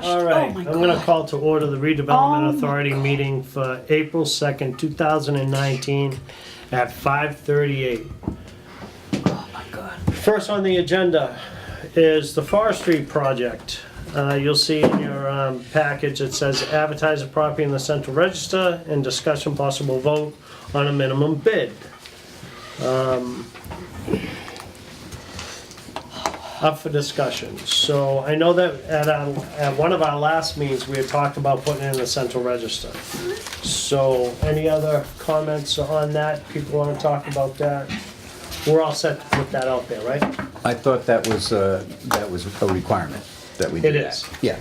All right, my I'm going to God. call to order the Oh Redevelopment my Authority meeting for April 2nd, 2019 at 5:38. Oh my God. First on the agenda is the forestry project. You'll see in your package, it says advertise the property in the Central Register and discussion possible vote on a minimum bid. Up for discussion. So I know that at one of our last meetings, we had talked about putting it in the Central Register. So any other comments on that? People want to talk about that? We're all set to put that out there, right? I thought that was a requirement that we did It that. is. Yeah.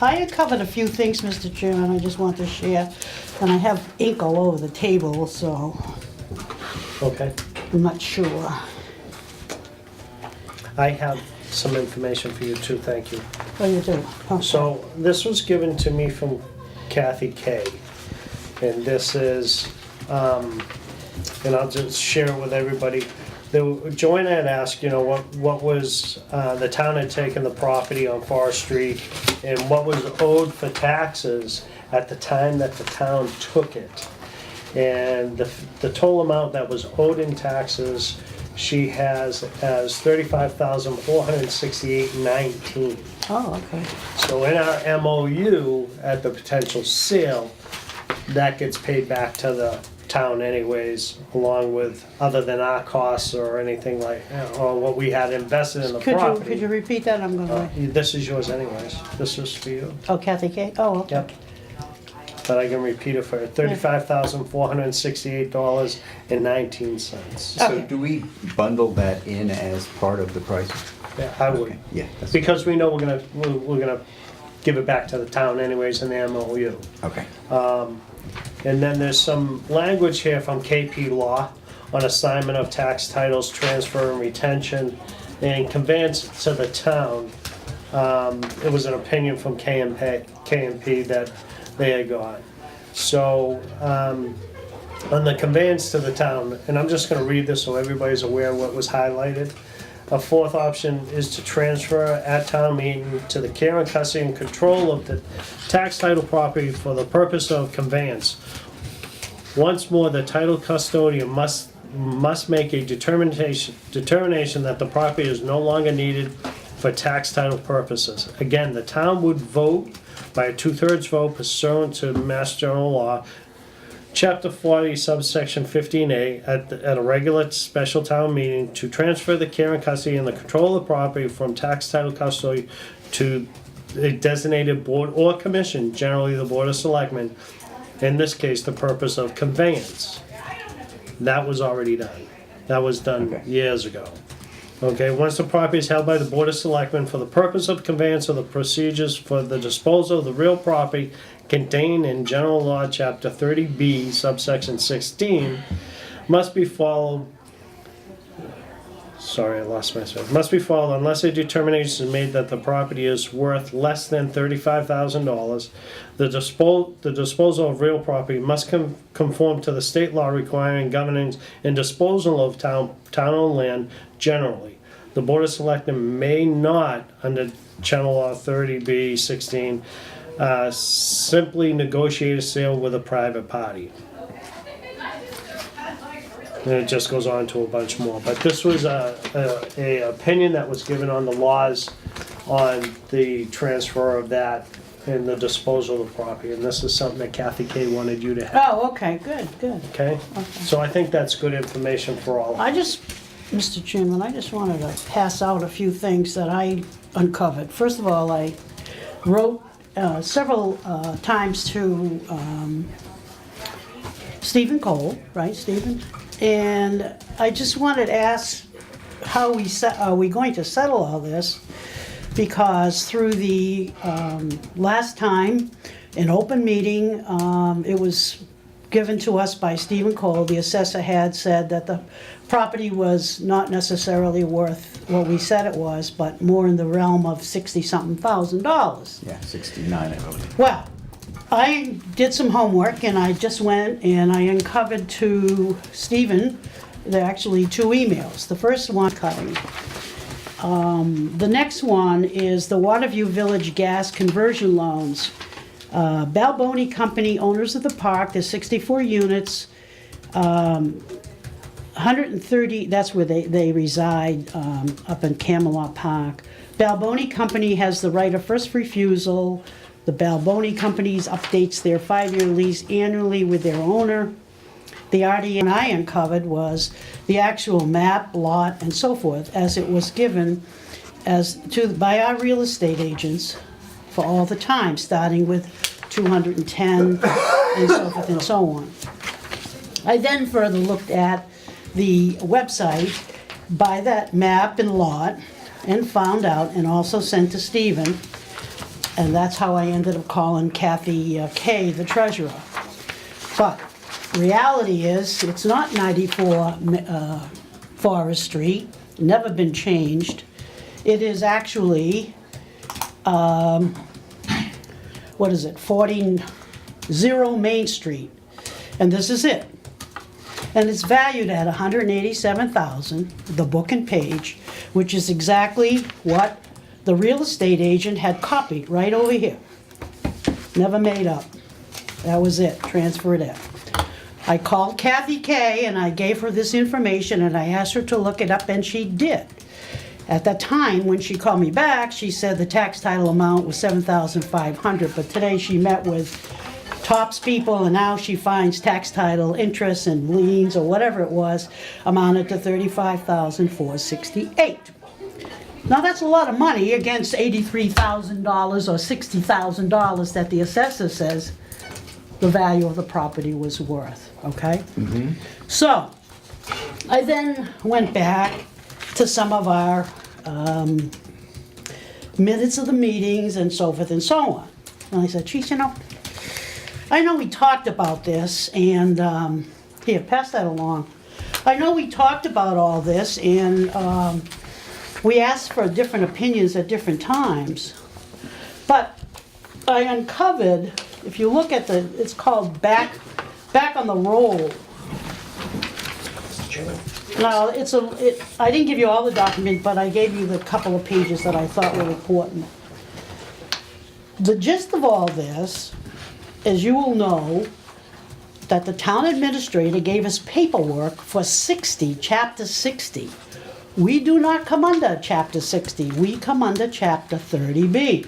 I had covered a few things, Mr. Chairman, I just want to share. And I have ink all over the table, so Okay. I'm not sure. I have some information for you too, thank you. Oh, you do? Okay. So this was given to me from Kathy Kay. And this is, and I'll just share it with everybody. Joanna had asked, what was, the town had taken the property on Forest Street and what was owed for taxes at the time that the town took it. And the total amount that was owed in taxes, she has as $35,468.19. Oh, okay. So in our MOU at the potential sale, that gets paid back to the town anyways, along with, other than our costs or anything like, or what we had invested in the Could property. you repeat that? I'm gonna, This is yours anyways. This is for you. oh, Kathy K? Oh, okay. Yep. But I can repeat it for you. $35,468.19. So Okay. do we bundle that in as part of the price? Yeah, I would. Okay, yeah, that's, Because we know we're gonna give it back to the town anyways in the MOU. okay. And then there's some language here from KP Law on assignment of tax titles, transfer and retention, and conveyance to the town. It was an opinion from KMP that they had got. So, on the conveyance to the town, and I'm just gonna read this so everybody's aware of what was highlighted. A fourth option is to transfer at town meeting to the care and custody and control of the tax title property for the purpose of conveyance. Once more, the title custodian must make a determination that the property is no longer needed for tax title purposes. Again, the town would vote by a 2/3 vote pursuant to Mass General Law, Chapter 40, subsection 15A, at a regular special town meeting to transfer the care and custody and the control of the property from tax title custody to a designated board or commission, generally the Board of Selectmen, in this case, the purpose of conveyance. That was already done. That was done Okay. years ago. Okay, once the property is held by the Board of Selectmen for the purpose of conveyance of the procedures for the disposal of the real property contained in General Law, Chapter 30B, subsection 16, must be followed. Sorry, I lost my space. Must be followed unless a determination is made that the property is worth less than $35,000. The disposal of real property must conform to the state law requiring governance and disposal of town-owned land generally. The Board of Selectmen may not, under General Law 30B 16, simply negotiate a sale with a private party. And it just goes on to a bunch more. But this was a opinion that was given on the laws on the transfer of that and the disposal of the property. And this is something that Kathy Kay wanted you to have, Oh, okay, good, good. okay? So I think that's good information for all. Mr. Chairman, I just wanted to pass out a few things that I uncovered. First of all, I wrote several times to Stephen Cole, right, Stephen? And I just wanted to ask how are we going to settle all this? Because through the last time, an open meeting, it was given to us by Stephen Cole. The assessor had said that the property was not necessarily worth what we said it was, but more in the realm of 60-something thousand dollars. Yeah, 69, I believe. Well, I did some homework and I just went and I uncovered to Stephen, there are actually 2 emails. The first one cutting. The next one is the Waterview Village gas conversion loans. Balboni Company, owners of the park, there's 64 units, 130, that's where they reside, up in Camelot Park. Balboni Company has the right of first refusal. The Balboni Companies updates their 5-year lease annually with their owner. The RDN I uncovered was the actual map, lot, and so forth, as it was given by our real estate agents for all the time, starting with 210 and so forth and so on. I then further looked at the website by that map and lot and found out, and also sent to Stephen, and that's how I ended up calling Kathy Kay the treasurer. But reality is, it's not 94 Forest Street, never been changed. It is actually, 40 Main Street, and this is it. And it's valued at $187,000, the book and page, which is exactly what the real estate agent had copied right over here. Never made up. That was it, transferred it. I called Kathy Kay and I gave her this information and I asked her to look it up, and she did. At that time, when she called me back, she said the tax title amount was $7,500, but today she met with TOPS people and now she finds tax title interest and liens or whatever it was amounted to $35,468. Now that's a lot of money against $83,000 or $60,000 that the assessor says the value of the property was worth, okay? So, I then went back to some of our minutes of the meetings and so forth and so on. And I said, geez, I know we talked about this, and here, pass that along. I know we talked about all this, and we asked for different opinions at different times. But I uncovered, if you look at it's called Back on the Roll. No, I didn't give you all the document, but I gave you the couple of pages that I thought were important. The gist of all this, as you will know, that the town administrator gave us paperwork for Chapter 60. We do not come under Chapter 60, we come under Chapter 30B.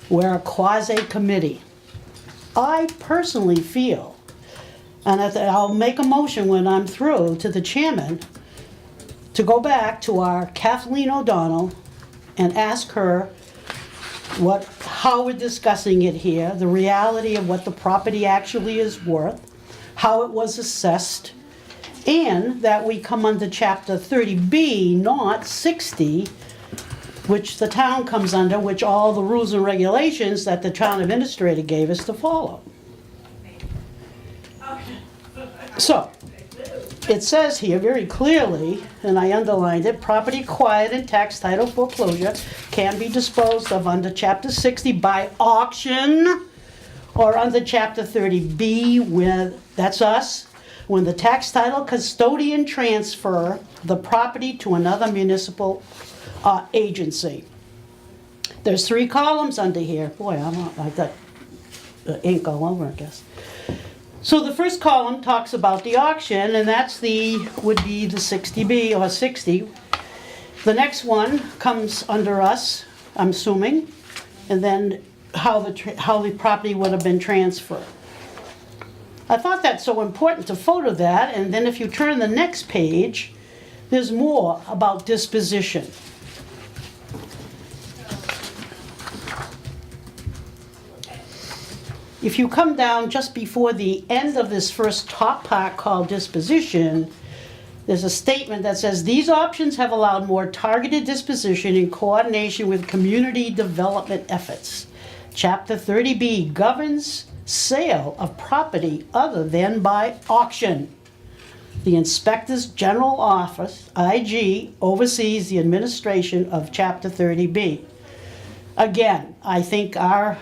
We're a quasi-committee. I personally feel, and I'll make a motion when I'm through to the chairman, to go back to our Kathleen O'Donnell and ask her how we're discussing it here, the reality of what the property actually is worth, how it was assessed, and that we come under Chapter 30B, not 60, which the town comes under, which all the rules and regulations that the town administrator gave us to follow. So, it says here very clearly, and I underlined it, property acquired in tax title foreclosure can be disposed of under Chapter 60 by auction or under Chapter 30B, that's us, when the tax title custodian transfer the property to another municipal agency. There's 3 columns under here. Boy, I got ink all over, I guess. So the first column talks about the auction, and that's would be the 60B or 60. The next one comes under us, I'm assuming, and then how the property would have been transferred. I thought that's so important to photo that, and then if you turn the next page, there's more about disposition. If you come down just before the end of this first top part called disposition, there's a statement that says, these options have allowed more targeted disposition in coordination with community development efforts. Chapter 30B governs sale of property other than by auction. The Inspector's General Office, IG, oversees the administration of Chapter 30B. Again, I think our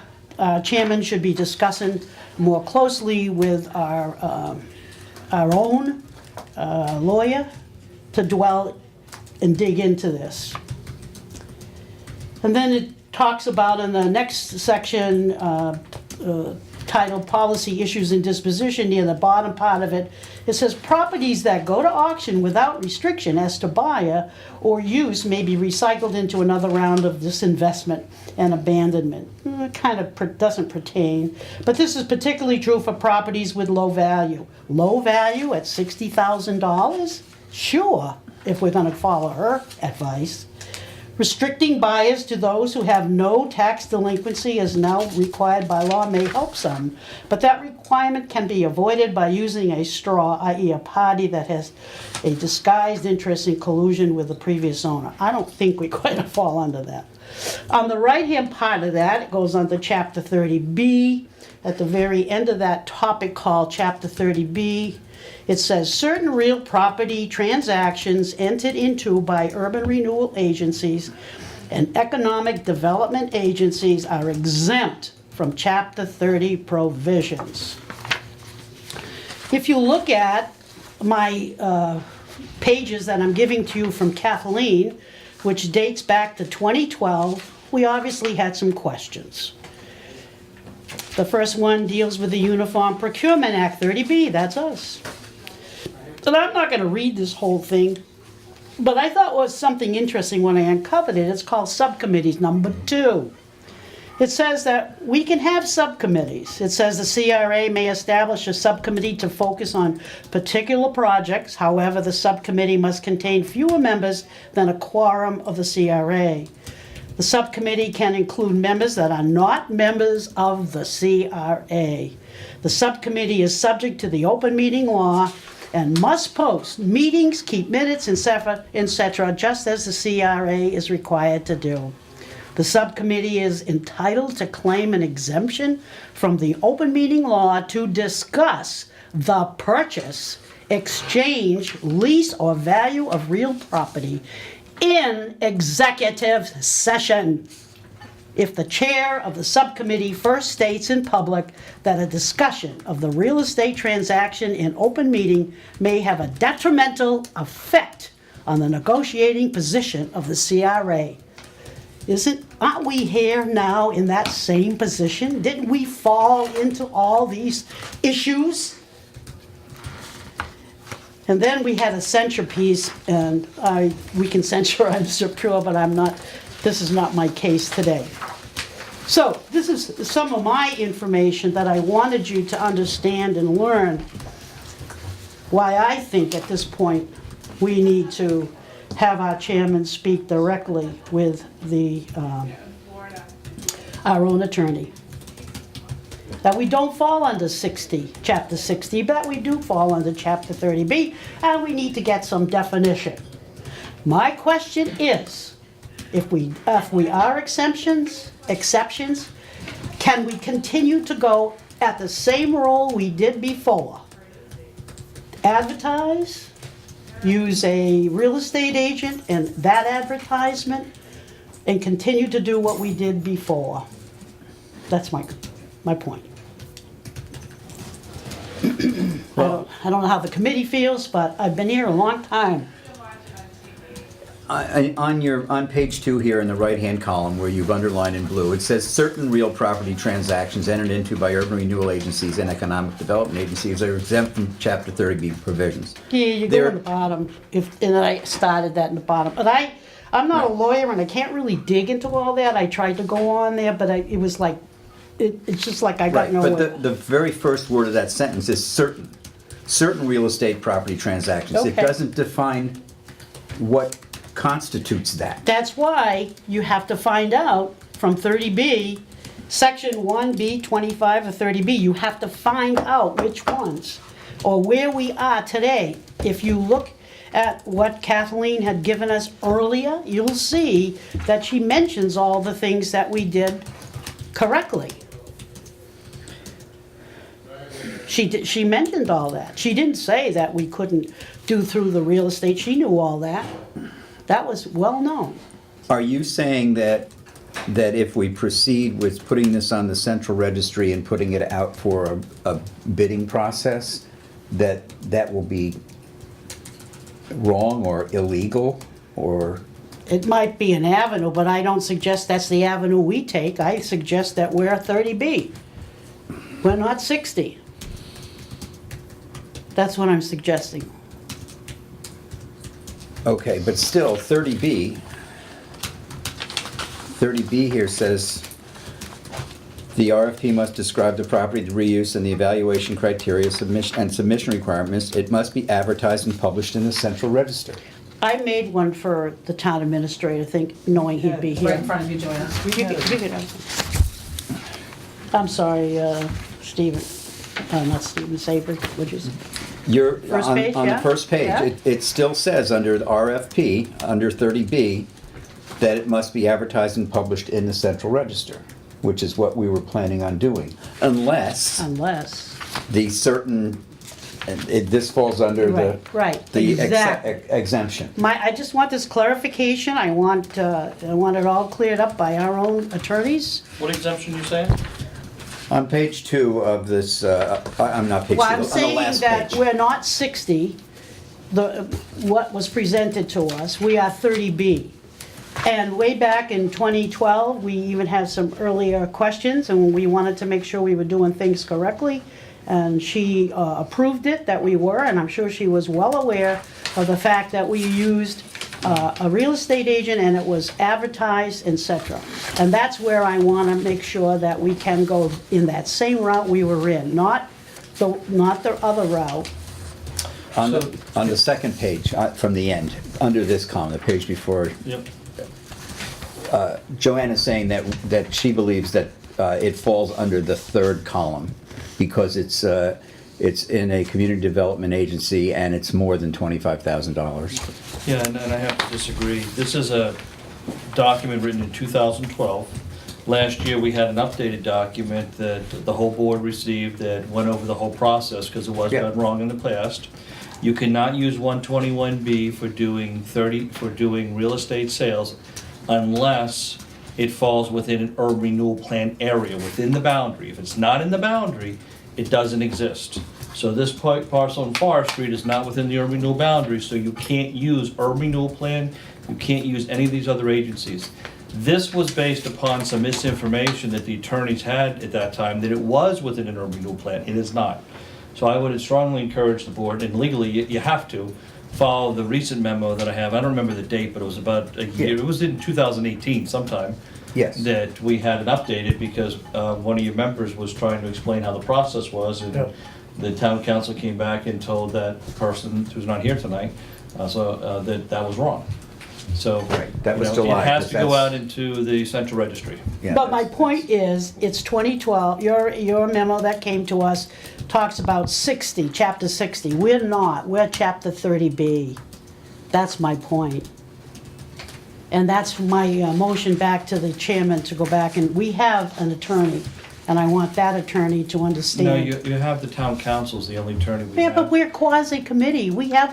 chairman should be discussing more closely with our own lawyer to dwell and dig into this. And then it talks about in the next section, titled Policy Issues and Disposition, near the bottom part of it, it says properties that go to auction without restriction as to buyer or use may be recycled into another round of disinvestment and abandonment. It kind of doesn't pertain, but this is particularly true for properties with low value. Low value at $60,000? Sure, if we're gonna follow her advice. Restricting buyers to those who have no tax delinquency as now required by law may help some, but that requirement can be avoided by using a straw, i.e. a party that has a disguised interest in collusion with the previous owner. I don't think we're going to fall under that. On the right-hand part of that, it goes on to Chapter 30B. At the very end of that topic called Chapter 30B, it says certain real property transactions entered into by urban renewal agencies and economic development agencies are exempt from Chapter 30 provisions. If you look at my pages that I'm giving to you from Kathleen, which dates back to 2012, we obviously had some questions. The first one deals with the Uniform Procurement Act 30B, that's us. So I'm not going to read this whole thing, but I thought was something interesting when I uncovered it. It's called Subcommittees Number 2. It says that we can have subcommittees. It says the CRA may establish a subcommittee to focus on particular projects. However, the subcommittee must contain fewer members than a quorum of the CRA. The subcommittee can include members that are not members of the CRA. The subcommittee is subject to the open meeting law and must post meetings, keep minutes, etc., just as the CRA is required to do. The subcommittee is entitled to claim an exemption from the open meeting law to discuss the purchase, exchange, lease, or value of real property in executive session. If the chair of the subcommittee first states in public that a discussion of the real estate transaction in open meeting may have a detrimental effect on the negotiating position of the CRA. Aren't we here now in that same position? Didn't we fall into all these issues? And then we had a censure piece, and we can censure Mr. Pure, but this is not my case today. So this is some of my information that I wanted you to understand and learn why I think at this point we need to have our chairman speak directly with our own attorney. That we don't fall under Chapter 60, but we do fall under Chapter 30B, and we need to get some definition. My question is, if we are exceptions, can we continue to go at the same role we did before? Advertise, use a real estate agent and that advertisement, and continue to do what we did before. That's my point. I don't know how the committee feels, but I've been here a long time. On page 2 here in the right-hand column where you've underlined in blue, it says certain real property transactions entered into by urban renewal agencies and economic development agencies are exempt from Chapter 30B provisions. Yeah, you go in the bottom, and I started that in the bottom. But I'm not a lawyer and I can't really dig into all that. I tried to go on there, but it was like, it's just like I got nowhere. But the very first word of that sentence is certain. Certain real estate property transactions. Okay. It doesn't define what constitutes that. That's why you have to find out from 30B, Section 1B, 25 or 30B, you have to find out which ones, or where we are today. If you look at what Kathleen had given us earlier, you'll see that she mentions all the things that we did correctly. She mentioned all that. She didn't say that we couldn't do through the real estate. She knew all that. That was well known. Are you saying that if we proceed with putting this on the central registry and putting it out for a bidding process, that will be wrong or illegal, or? It might be an avenue, but I don't suggest that's the avenue we take. I suggest that we're 30B. We're not 60. That's what I'm suggesting. Okay, but still, 30B here says, the RFP must describe the property, the reuse, and the evaluation criteria, submission requirements. It must be advertised and published in the central register. I made one for the town administrator, knowing he'd be here. Right in front of you, Joanna. I'm sorry, Stephen, not Stephen, Saber, which is, You're, First on page, on the yeah? first page, Yeah. it still says under the RFP, under 30B, that it must be advertised and published in the central register, which is what we were planning on doing, unless unless, the certain, this falls under the right, the exactly. exemption. I just want this clarification. I want it all cleared up by our own attorneys. What exemption you saying? On page 2 of this, I'm not page 2, Well, I'm on the saying last that page. we're not 60, what was presented to us, we are 30B. And way back in 2012, we even had some earlier questions, and we wanted to make sure we were doing things correctly. And she approved it, that we were, and I'm sure she was well aware of the fact that we used a real estate agent and it was advertised, etc. And that's where I want to make sure that we can go in that same route we were in, not the other route. On the second page, from the end, under this column, the page before, Yep. Joanna's saying that she believes that it falls under the third column because it's in a community development agency and it's more than $25,000. Yeah, and I have to disagree. This is a document written in 2012. Last year, we had an updated document that the whole board received that went over the whole process because it was Yeah. done wrong in the past. You cannot use 121B for doing real estate sales unless it falls within an urban renewal plan area, within the boundary. If it's not in the boundary, it doesn't exist. So this parcel in Forest Street is not within the urban renewal boundary, so you can't use urban renewal plan, you can't use any of these other agencies. This was based upon some misinformation that the attorneys had at that time, that it was within an urban renewal plan. It is not. So I would strongly encourage the board, and legally you have to, follow the recent memo that I have. I don't remember the date, but it was about a year. Yeah. It was in 2018 sometime. Yes. That we had it updated because one of your members was trying to explain how the process was, and Yeah. the town council came back and told that person who's not here tonight, that was wrong. So, Right, that was you know, July, it has to go 'cause out into the central registry. Yeah, But my that's- point is, it's 2012, your memo that came to us talks about 60, chapter 60. We're not, we're chapter 30B. That's my point. And that's my motion back to the chairman to go back, and we have an attorney, and I want that attorney to understand. No, you have the town council's the only attorney we Yeah, have. but we're quasi-committee. We have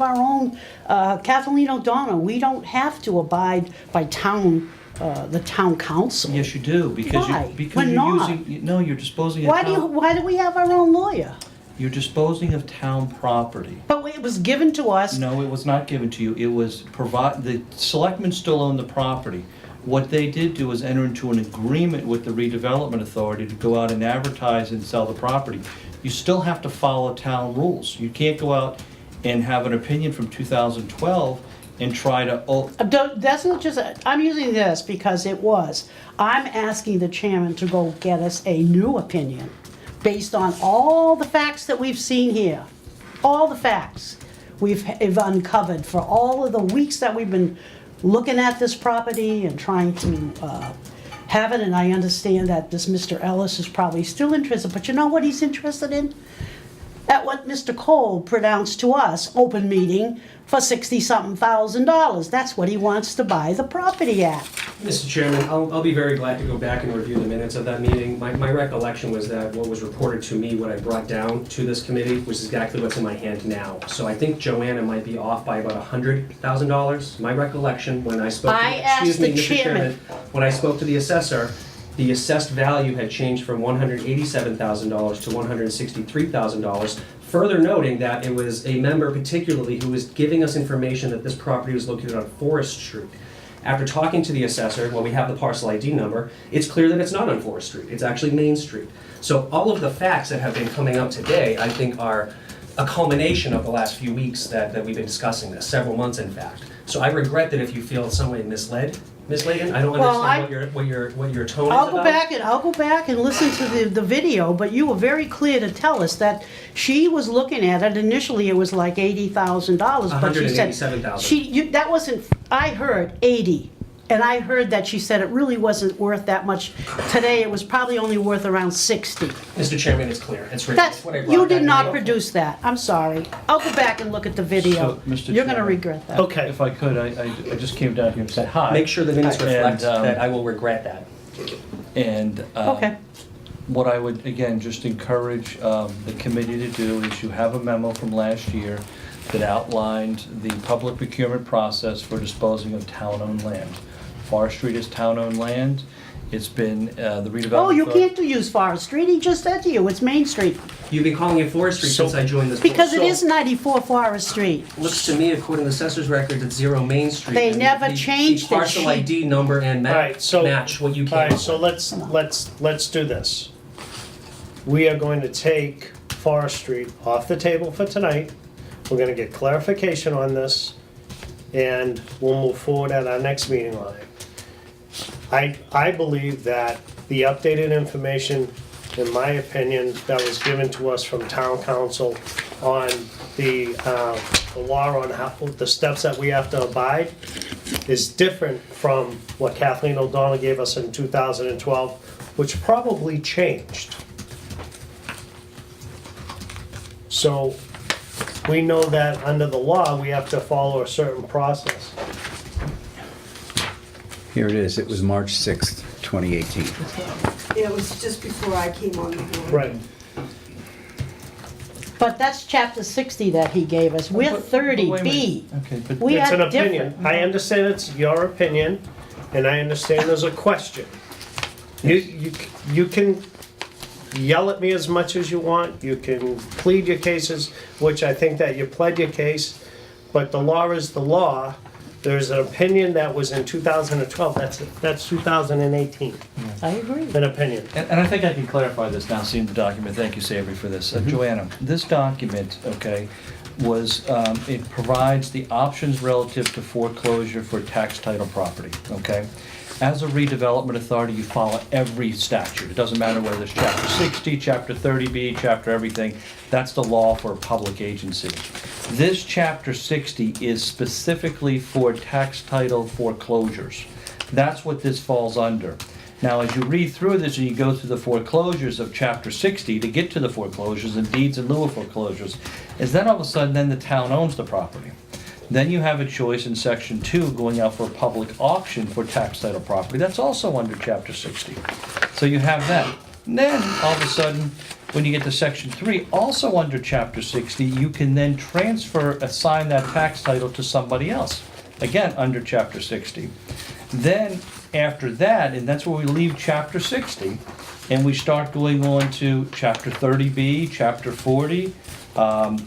our own, Kathleen O'Donnell. We don't have to abide by the town council. Yes, you do, because Why? because We're you're not. using, no, you're disposing of Why do we have our own lawyer? you're disposing of town property. But it was given to us. No, it was not given to you. It was the selectmen still own the property. What they did do was enter into an agreement with the redevelopment authority to go out and advertise and sell the property. You still have to follow town rules. You can't go out and have an opinion from 2012 and try to, That's not just, I'm using this because it was. I'm asking the chairman to go get us a new opinion based on all the facts that we've seen here. All the facts we've uncovered for all of the weeks that we've been looking at this property and trying to have it. And I understand that this Mr. Ellis is probably still interested, but you know what he's interested in? at what Mr. Cole pronounced to us, open meeting, for $60-something thousand. That's what he wants to buy the property at. Mr. Chairman, I'll be very glad to go back and review the minutes of that meeting. My recollection was that what was reported to me, what I brought down to this committee, was exactly what's in my hand now. So I think Joanna might be off by about $100,000. My recollection, when I spoke to, I asked the Mr. chairman. When I spoke to the assessor, the assessed value had changed from $187,000 to $163,000, further noting that it was a member particularly who was giving us information that this property was located on Forest Street. After talking to the assessor, when we have the parcel ID number, it's clear that it's not on Forest Street, it's actually Main Street. So all of the facts that have been coming up today, I think, are a culmination of the last few weeks that we've been discussing this, several months in fact. So I regret that if you feel in some way misled, Ms. Lagan, I don't Well, understand what your tone is I'll about. go back and listen to the video, but you were very clear to tell us that she was looking at it, initially it was like $80,000, but she said. $187,000. That wasn't, I heard 80, and I heard that she said it really wasn't worth that much. Today, it was probably only worth around 60. Mr. Chairman, it's clear, it's written. That's, What I brought you back did in not the- produce that, I'm sorry. I'll go back and look at the video. So, Mr. You're gonna Chairman. regret that. Okay. If I could, I just came down here and said hi. Make sure the minutes reflect And, that I will regret that. And Okay. what I would, again, just encourage the committee to do is you have a memo from last year that outlined the public procurement process for disposing of town-owned land. Forest Street is town-owned land. It's been the redevelopment. Oh, you authority- can't use Forest Street, he just said to you, it's Main Street. You've been calling it Forest Street So- since I joined this board. Because it So- is 94 Forest Street. Looks to me, according to the assessor's records, it's 0 Main Street. They and never the changed it. parcel She- ID number and All right, so. match what you All came right, up so with. let's do this. We are going to take Forest Street off the table for tonight. We're gonna get clarification on this, and we'll move forward at our next meeting on it. I believe that the updated information, in my opinion, that was given to us from town council on the law on how, the steps that we have to abide is different from what Kathleen O'Donnell gave us in 2012, which probably changed. So we know that under the law, we have to follow a certain process. Here it is, it was March 6th, 2018. It was just before I came on the board. Right. But that's chapter 60 that he gave us. We're But wait a 30B. minute. Okay, but We It's are an opinion. different. I understand it's your opinion, and I understand there's a question. You can yell at me as much as you want, you can plead your cases, which I think that you pled your case, but the law is the law. There's an opinion that was in 2012, that's 2018, I agree. an opinion. And I think I can clarify this now, seeing the document. Thank you, Savory, for this. Joanna, this document, okay, was, it provides the options relative to foreclosure for tax title property, okay? As a redevelopment authority, you follow every statute. It doesn't matter whether it's chapter 60, chapter 30B, chapter everything. That's the law for a public agency. This chapter 60 is specifically for tax title foreclosures. That's what this falls under. Now, as you read through this and you go through the foreclosures of chapter 60 to get to the foreclosures and deeds in lieu of foreclosures, is then all of a sudden then the town owns the property. Then you have a choice in section 2 going out for a public auction for tax title property. That's also under chapter 60. So you have that. And then all of a sudden, when you get to section 3, also under chapter 60, you can then assign that tax title to somebody else. Again, under chapter 60. Then after that, and that's where we leave chapter 60, and we start going on to chapter 30B, chapter 40,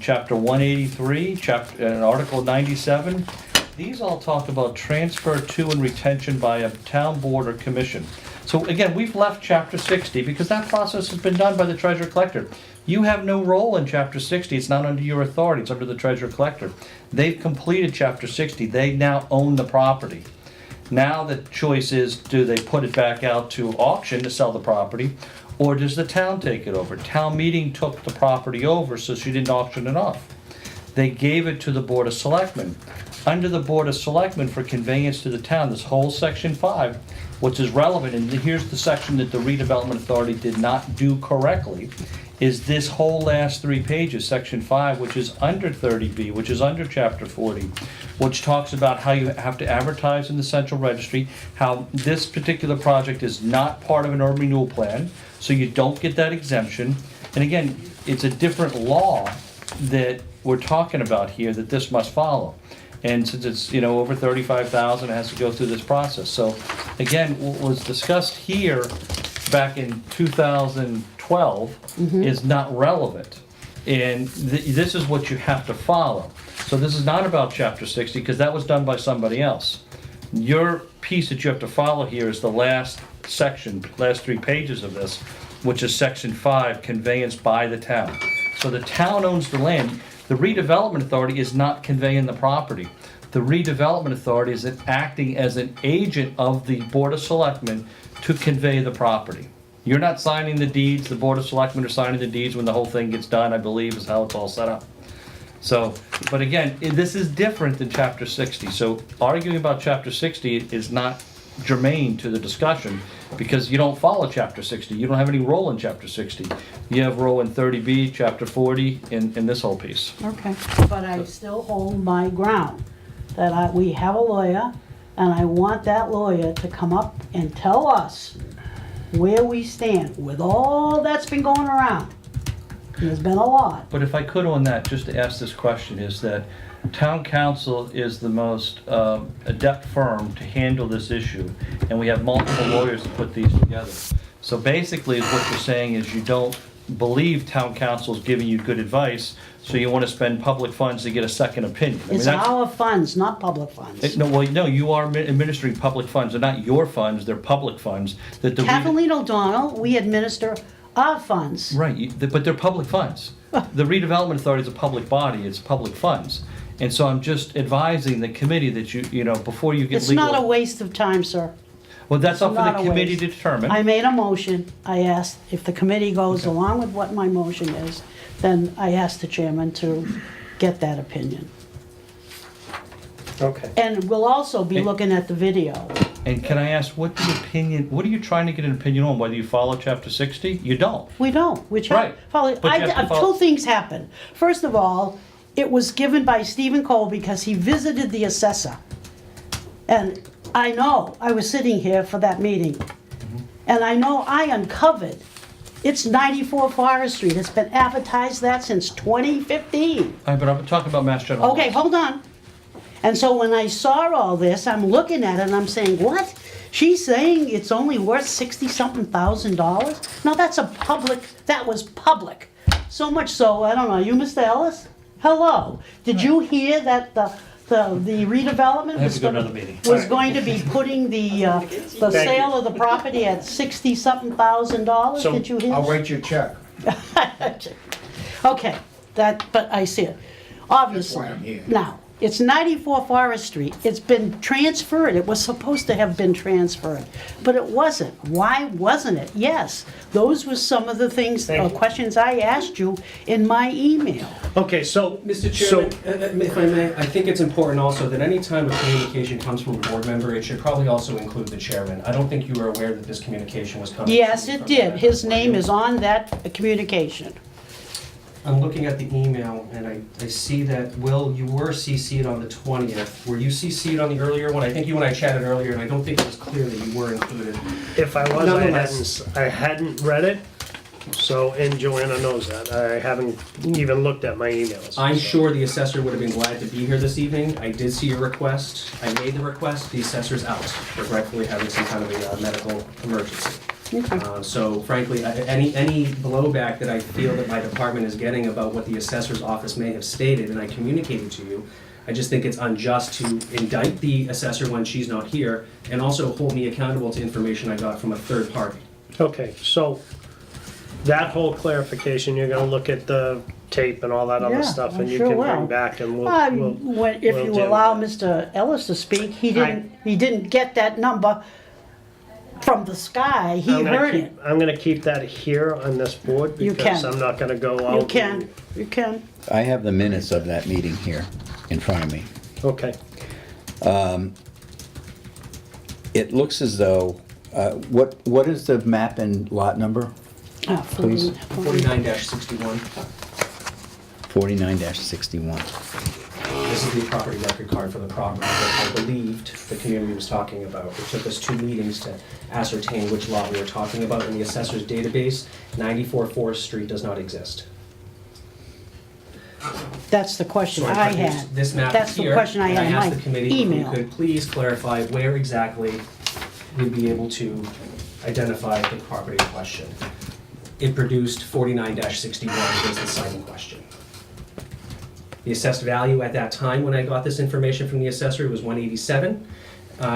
chapter 183, and article 97. These all talk about transfer to and retention by a town board or commission. So again, we've left chapter 60 because that process has been done by the treasurer collector. You have no role in chapter 60. It's not under your authority. It's under the treasurer collector. They've completed chapter 60. They now own the property. Now the choice is, do they put it back out to auction to sell the property, or does the town take it over? Town meeting took the property over, so she didn't auction it off. They gave it to the Board of Selectmen. under the Board of Selectmen for conveyance to the town, this whole section 5, which is relevant, and here's the section that the redevelopment authority did not do correctly, is this whole last 3 pages, section 5, which is under 30B, which is under chapter 40, which talks about how you have to advertise in the central registry, how this particular project is not part of an urban renewal plan, so you don't get that exemption. And again, it's a different law that we're talking about here that this must follow. And since it's, over 35,000, it has to go through this process. So again, what was discussed here back in 2012 is not relevant. And this is what you have to follow. So this is not about chapter 60 because that was done by somebody else. Your piece that you have to follow here is the last section, last 3 pages of this, which is section 5, conveyance by the town. So the town owns the land. The redevelopment authority is not conveying the property. The redevelopment authority is acting as an agent of the Board of Selectmen to convey the property. You're not signing the deeds, the Board of Selectmen are signing the deeds when the whole thing gets done, I believe is how it's all set up. So, but again, this is different than chapter 60. So arguing about chapter 60 is not germane to the discussion because you don't follow chapter 60. You don't have any role in chapter 60. You have role in 30B, chapter 40, in this whole piece. Okay, but I still hold my ground, that we have a lawyer, and I want that lawyer to come up and tell us where we stand with all that's been going around. There's been a lot. But if I could on that, just to ask this question, is that town council is the most adept firm to handle this issue, and we have multiple lawyers to put these together. So basically, what you're saying is you don't believe town council is giving you good advice, so you want to spend public funds to get a second opinion. I mean, It's that's- our funds, not public funds. No, you are administering public funds. They're not your funds, they're public funds. That the Kathleen O'Donnell, we administer our funds. Right, but they're public funds. The redevelopment authority is a public body, it's public funds. And so I'm just advising the committee that before you get It's legal. not a waste of time, sir. Well, that's up for not the a committee waste. to determine. I made a motion. I asked if the committee goes along with what my motion is, then I asked the chairman to get that opinion. Okay. And we'll also be looking at the video. And can I ask, what are you trying to get an opinion on, whether you follow chapter 60? You don't. We don't. We Right. But you have to follow- Two things happened. First of all, it was given by Stephen Cole because he visited the assessor. And I know, I was sitting here for that meeting. And I know I uncovered, it's 94 Forest Street. It's been advertised that since 2015. All right, but I'm talking about Mass General. Okay, hold on. And so when I saw all this, I'm looking at it and I'm saying, what? She's saying it's only worth $60-something thousand? Now that was public. So much so, I don't know, you Mr. Ellis? Hello. Did you hear that the redevelopment I have to go to another meeting. was going to be putting the sale of the property at $60-something thousand? So, Did you hear? I'll write you a check. Okay, but I see it. Obviously. That's why I'm here. Now, it's 94 Forest Street. It's been transferred. It was supposed to have been transferred, but it wasn't. Why wasn't it? Yes, those were some of the things, Thank you. questions I asked you in my email. Okay, so. Mr. Chairman, if I may, I think it's important also that any time a communication comes from a board member, it should probably also include the chairman. I don't think you were aware that this communication was coming. Yes, it from did. that His board. name is on that communication. I'm looking at the email, and I see that, Will, you were CC'd on the 20th. Were you CC'd on the earlier one? I think you and I chatted earlier, and I don't think it was clear that you were included. If I was, Nonetheless. I hadn't read it, so, and Joanna knows that. I haven't even looked at my emails. I'm sure the assessor would have been glad to be here this evening. I did see your request. I made the request. The assessor's out, regretfully having some kind of a medical emergency. So frankly, any blowback that I feel that my department is getting about what the assessor's office may have stated, and I communicated to you, I just think it's unjust to indict the assessor when she's not here, and also hold me accountable to information I got from a third party. Okay, so that whole clarification, you're gonna look at the tape and all that Yeah, other stuff, I and you sure can will. bring back and we'll If we'll you deal allow with Mr. Ellis to speak, he didn't get that number from the sky. He heard it. I'm gonna keep that here on this board You because can. I'm not gonna go out. You can. I have the minutes of that meeting here in front of me. Okay, It looks as though, what is the map and lot number? Please. 49-61. 49-61. This is the property record card for the property that I believed the community was talking about. It took us 2 meetings to ascertain which lot we were talking about. In the assessor's database, 94 Forest Street does not exist. That's the question So I produced had. this map That's the here, question I and had in asked my the committee if we email. could please clarify where exactly we'd be able to identify the property in question. It produced 49-61 is the site in question. The assessed value at that time, when I got this information from the assessor, was 187.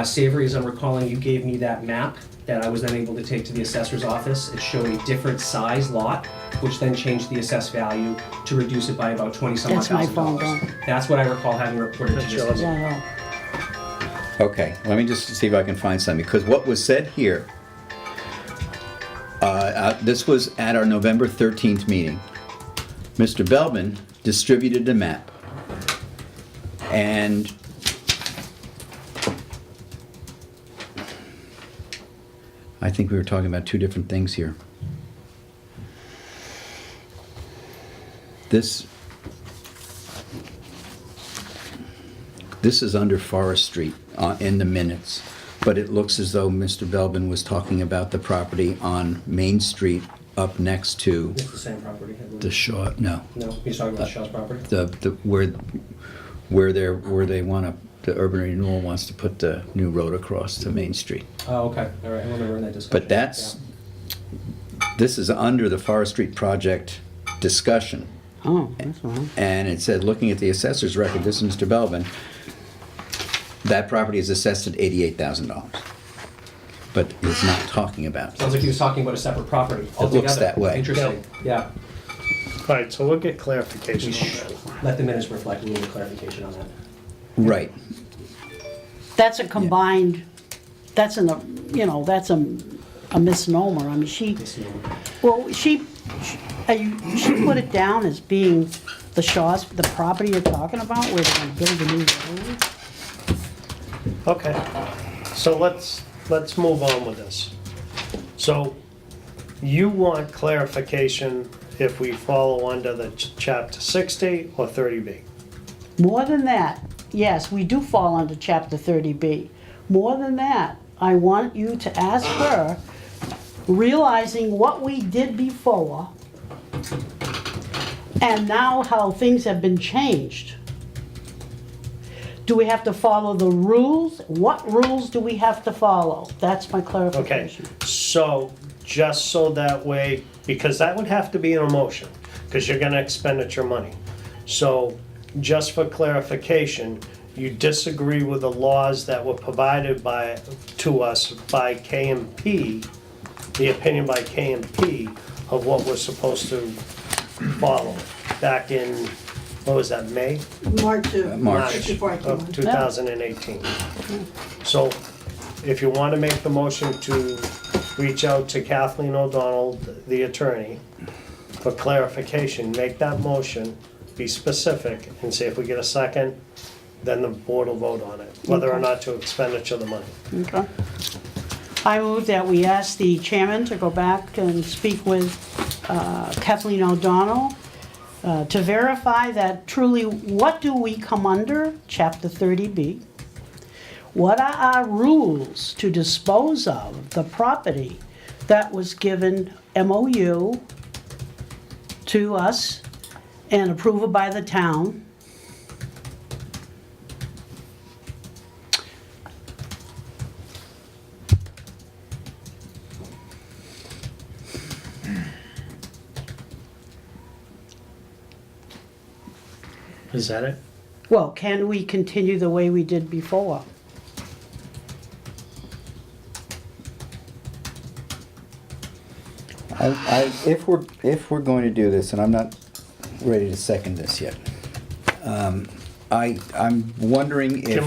Savory, as I'm recalling, you gave me that map that I was then able to take to the assessor's office. It showed a different size lot, which then changed the assessed value to reduce it by about 20-some odd That's my thousand phone, dollars. Don. That's what I recall having reported to That's this. yours. Yeah, Okay, let me just see if I can find something, because what was said here, this was at our November 13th meeting. Mr. Belbin distributed the map. And I think we were talking about 2 different things here. This is under Forest Street in the minutes, but it looks as though Mr. Belbin was talking about the property on Main Street up next to It's the same property, I believe. the Shaw, no, No, he's talking about Shaw's property? where they want to, the urban renewal wants to put the new road across to Main Street. Oh, okay, all right, I remember in that discussion. But that's, this is under the Forest Street project discussion. oh, that's wrong. And it said, looking at the assessor's record, this is Mr. Belbin, that property is assessed at $88,000. But it's not talking about. Sounds like he was talking about a separate property looks altogether. that way. Interesting, yeah. All right, so we'll get clarification We on should that. let the minutes reflect, we need a clarification on that. Right. That's a combined, that's an, that's a misnomer. I mean, she put it down as being the Shaw's, the property you're talking about, where they're gonna build a new road. Okay, so let's move on with this. So you want clarification if we follow under the chapter 60 or 30B? More than that, yes, we do fall under chapter 30B. More than that, I want you to ask her, realizing what we did before, and now how things have been changed. Do we have to follow the rules? What rules do we have to follow? That's my Okay, clarification. so just so that way, because that would have to be an emotion, because you're gonna expenditure money. So just for clarification, you disagree with the laws that were provided to us by KMP, the opinion by KMP of what we're supposed to follow back in, what was that, May? March of. March. Just before I came on. Of 2018. So if you want to make the motion to reach out to Kathleen O'Donnell, the attorney, for clarification, make that motion, be specific, and see if we get a second, then the board will vote on it, whether or not to expenditure the money. Okay. I move that we ask the chairman to go back and speak with Kathleen O'Donnell to verify that truly, what do we come under, chapter 30B? What are our rules to dispose of the property that was given MOU to us and approval by the town? Is that it? Well, can we continue the way we did before? If we're going to do this, and I'm not ready to second this yet, I'm wondering if.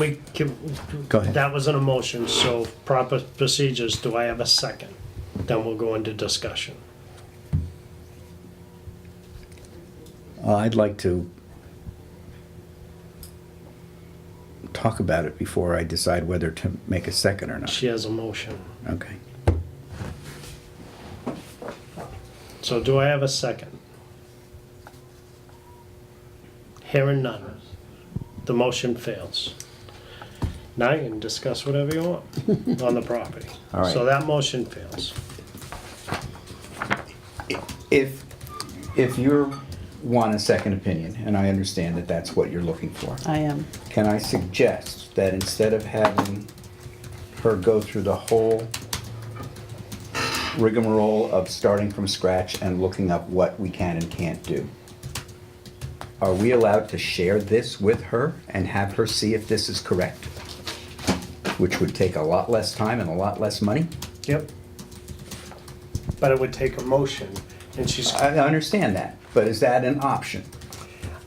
Go ahead. That was an emotion, so proper procedures, do I have a second? Then we'll go into discussion. I'd like to talk about it before I decide whether to make a second or not. She has a motion. Okay. So do I have a second? Hearing none. The motion fails. Now you can discuss whatever you want on the property. All right. So that motion fails. If you want a second opinion, and I understand that that's what you're looking for, I am. can I suggest that instead of having her go through the whole rigmarole of starting from scratch and looking up what we can and can't do, are we allowed to share this with her and have her see if this is correct? Which would take a lot less time and a lot less money? Yep. But it would take a motion, and she's, I understand that, but is that an option?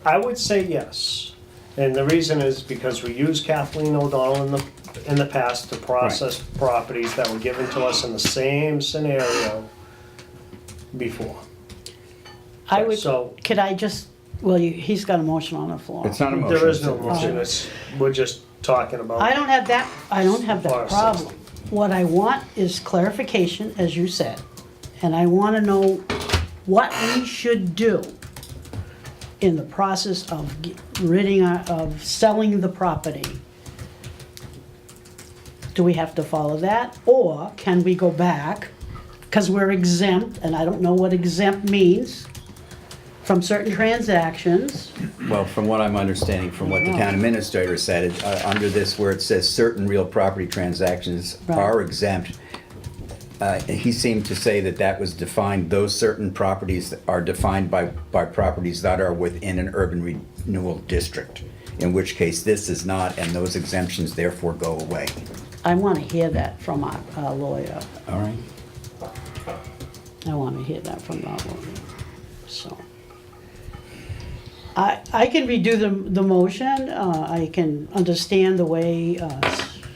I would say yes. And the reason is because we used Kathleen O'Donnell in the past to process properties that were given to us in the same scenario before. I would, So- could I just, well, he's got a motion on the floor. It's not a motion. There is no it's a- motion, it's, we're just talking about. I don't have that Bar problem. What I want is clarification, as you said, and I want to know what we should do in the process of of selling the property. Do we have to follow that, or can we go back, because we're exempt, and I don't know what exempt means, from certain transactions? Well, from what I'm understanding, from what the town administrator said, under this where it says certain real property transactions Right. are exempt, he seemed to say that that was defined, those certain properties are defined by properties that are within an urban renewal district, in which case this is not, and those exemptions therefore go away. I want to hear that from our lawyer. All right? I want to hear that from our lawyer, so. I can redo the motion, I can understand the way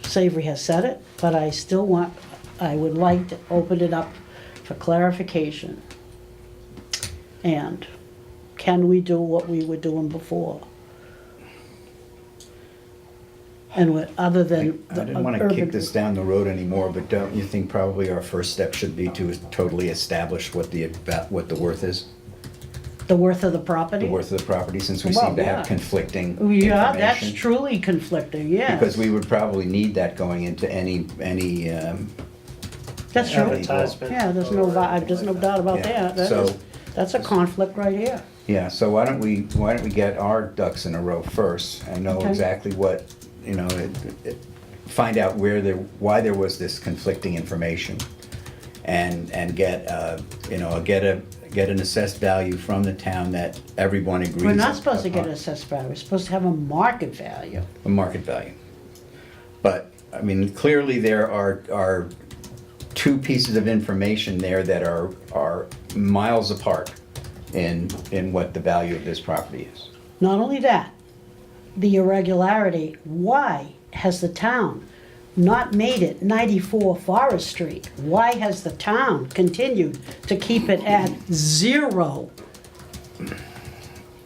Savory has said it, but I still want, I would like to open it up for clarification. And can we do what we were doing before? And what, other than I the didn't want to urban- kick this down the road anymore, but don't you think probably our first step should be to totally establish what the worth is? The worth of the property? The worth of the property, since we Well, seem to yeah. have conflicting Yeah, that's information. truly conflicting, yes. Because we would probably need that going into any That's true. Advertisement. Yeah, there's no doubt about Yeah, that. so- That's a conflict right here. yeah, so why don't we get our ducks in a row first and know Okay. exactly what, find out why there was this conflicting information and get, get an assessed value from the town that everyone agrees. We're not supposed to get upon. an assessed value, we're supposed to have a market value. A market value. But, I mean, clearly there are two pieces of information there that are miles apart in what the value of this property is. Not only that, the irregularity, why has the town not made it 94 Forest Street? Why has the town continued to keep it at 0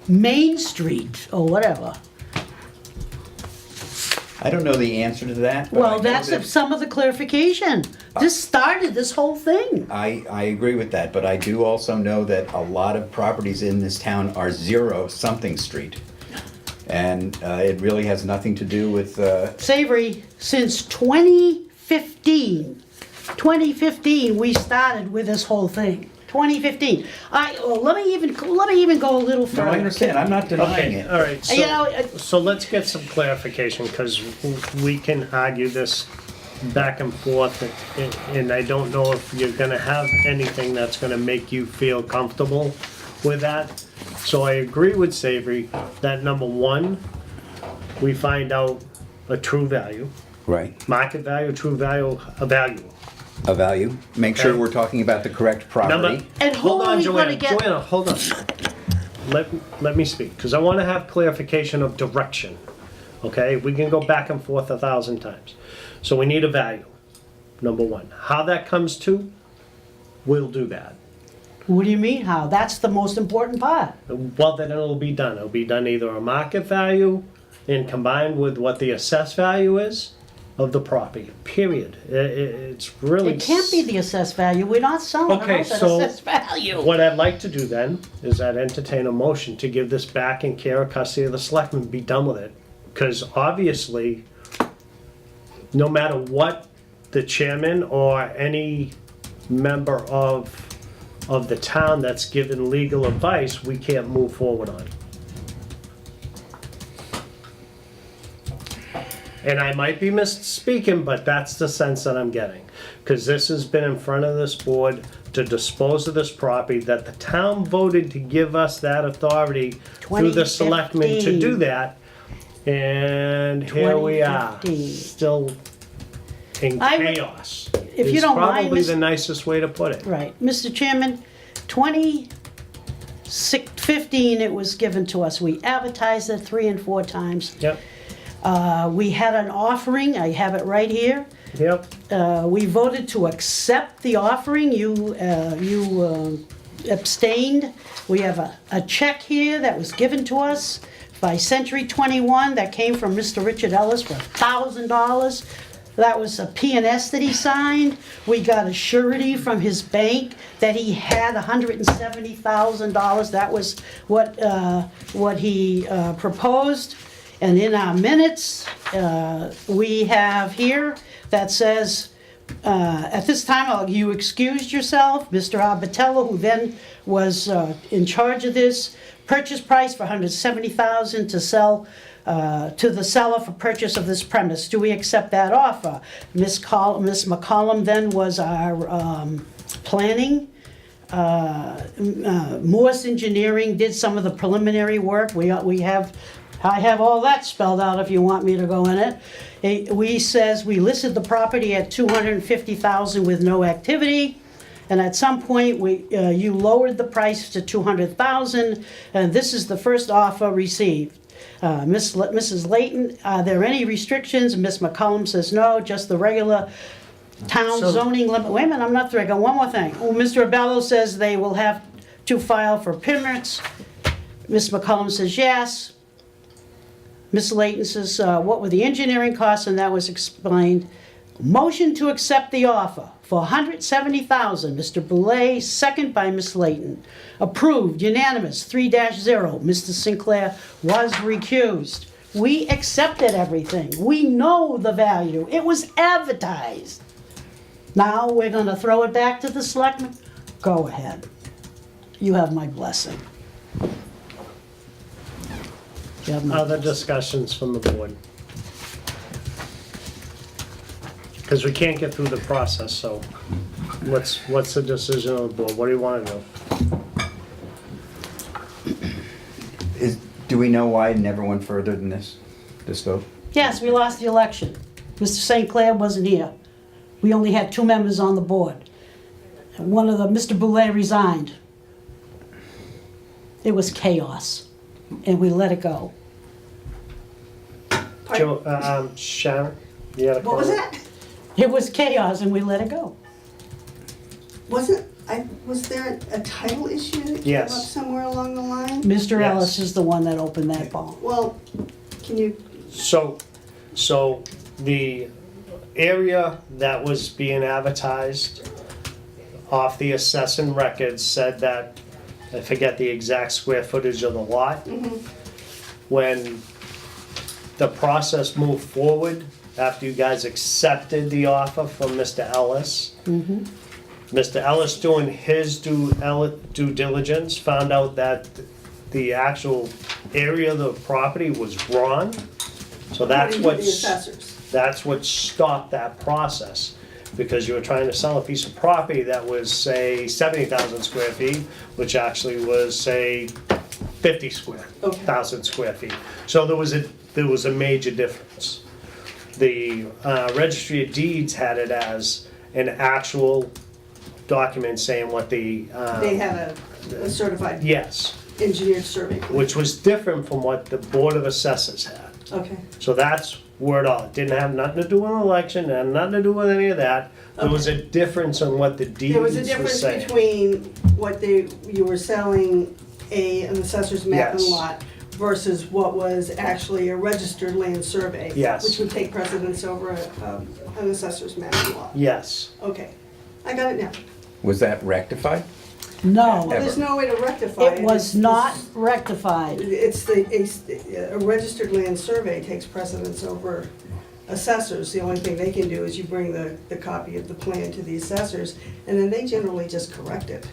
Main Street or whatever? I don't know the answer to that. but I Well, know that's that- some of the clarification. This started this whole thing. I agree with that, but I do also know that a lot of properties in this town are 0 something street. And it really has nothing to do with, Savory, since 2015, we started with this whole thing. 2015. Let me even go a little no, further. I understand, I'm not denying Okay, it. all right, You know, so let's get some clarification, because we can argue this back and forth, and I don't know if you're gonna have anything that's gonna make you feel comfortable with that. So I agree with Savory that number one, we find out a true value, Right, market value, true value, a value. a value, make sure Okay. we're talking about the correct property. And who Hold are on, we gonna Joanna, get? Joanna, hold on. Let me speak, because I want to have clarification of direction, okay? We can go back and forth 1,000 times. So we need a value, number one. How that comes to, we'll do that. What do you mean how? That's the most important part. Well, then it'll be done. It'll be done either a market value and combined with what the assessed value is of the property, period. It's really. It can't be the assessed value, we're not selling a Okay, house at so assessed value. What I'd like to do then is I'd entertain a motion to give this back in care or custody of the selectmen, be done with it. Because obviously, no matter what the chairman or any member of the town that's given legal advice, we can't move forward on. And I might be misspeaking, but that's the sense that I'm getting. Because this has been in front of this board to dispose of this property, that the town voted to give us that authority through the selectmen to do 2015. that. And here we are, 2015. still in I would- chaos. if you don't mind, Probably Miss- the nicest way to put it. Right, Mr. Chairman, 2015 it was given to us. We advertised it 3 and 4 times. Yep, We had an offering, I have it right here. yep. We voted to accept the offering, you abstained. We have a check here that was given to us by Century 21 that came from Mr. Richard Ellis for $1,000. That was a P&S that he signed. We got a surety from his bank that he had $170,000. That was what he proposed. And in our minutes, we have here that says, at this time, you excused yourself, Mr. Abatello, who then was in charge of this, purchase price for $170,000 to sell to the seller for purchase of this premise. Do we accept that offer? Miss McCollum then was our planning. Morse Engineering did some of the preliminary work. I have all that spelled out if you want me to go in it. We listed the property at $250,000 with no activity. And at some point, you lowered the price to $200,000, and this is the first offer received. Mrs. Layton, are there any restrictions? Miss McCollum says no, just the regular town So- zoning limit. Wait a minute, I'm not through. I got one more thing. Oh, Mr. Abello says they will have to file for permits. Miss McCollum says yes. Miss Layton says, what were the engineering costs? And that was explained. Motion to accept the offer for $170,000. Mr. Boulay, second by Miss Layton. Approved, unanimous, 3-0. Mr. Sinclair was recused. We accepted everything. We know the value. It was advertised. Now we're gonna throw it back to the selectmen? Go ahead. You have my blessing. You have my Other blessing. discussions from the board. Because we can't get through the process, so what's the decision of the board? What do you want to do? Do we know why it never went further than this vote? Yes, we lost the election. Mr. St. Clair wasn't here. We only had 2 members on the board. And Mr. Boulay resigned. It was chaos, and we let it go. Joe, Sharon, you had a What was comment? that? It was chaos, and we let it go. Was there a title issue that came Yes. up somewhere along the line? Mr. Yes. Ellis is the one that opened that ball. Well, can you, So the area that was being advertised off the assessing records said that, I forget the exact square footage of the lot. When the process moved forward, after you guys accepted the offer from Mr. Ellis, Mr. Ellis doing his due diligence, found out that the actual area of the property was wrong. So that's according to the what's, assessors? that's what stopped that process. Because you were trying to sell a piece of property that was, say, 70,000 square feet, which actually was, say, 50,000 square feet. So there was a major difference. The Registry of Deeds had it as an actual document saying what the. They had a certified Yes, engineered survey. which was different from what the Board of Assessors had. Okay, So that's where it all, it didn't have nothing to do with an election, had nothing to do with any of that. There was a difference in what the deeds there was a was difference saying. between what you were selling an assessor's map and Yes. lot versus what was actually a registered land survey. Yes. Which would take precedence over an assessor's map lot. Yes. Okay, I got it now. Was that rectified? No, Well, there's no way to rectify it. it was not rectified. It's a registered land survey takes precedence over assessors. The only thing they can do is you bring the copy of the plan to the assessors, and then they generally just correct it.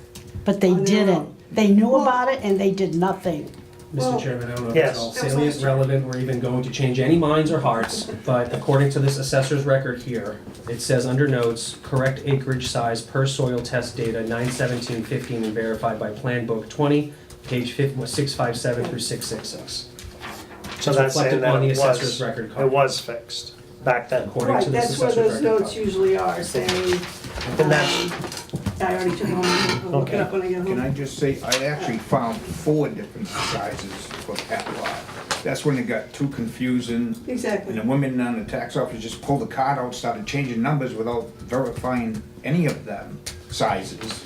But they On their didn't. own. They knew Well- about it and they did nothing. Well, Mr. Chairman, I don't know if yes. it's all That was salient, last year. relevant, or even going to change any minds or hearts, but according to this assessor's record here, it says under notes, correct acreage size per soil test data, 9/17/15, and verified by Plan Book 20, page 657 through 666. So It's that's saying reflected that on the it assessor's was, record it copy. was fixed back then. According to Right, this that's where assessor's those record notes copy. usually are, saying, And that's, I already took them, I'll look it Okay. up when I get Can I home. just say, I actually found 4 different sizes for that lot. That's when it got too confusing, and Exactly. the women on the tax office just pulled the card out, started changing numbers without verifying any of them sizes,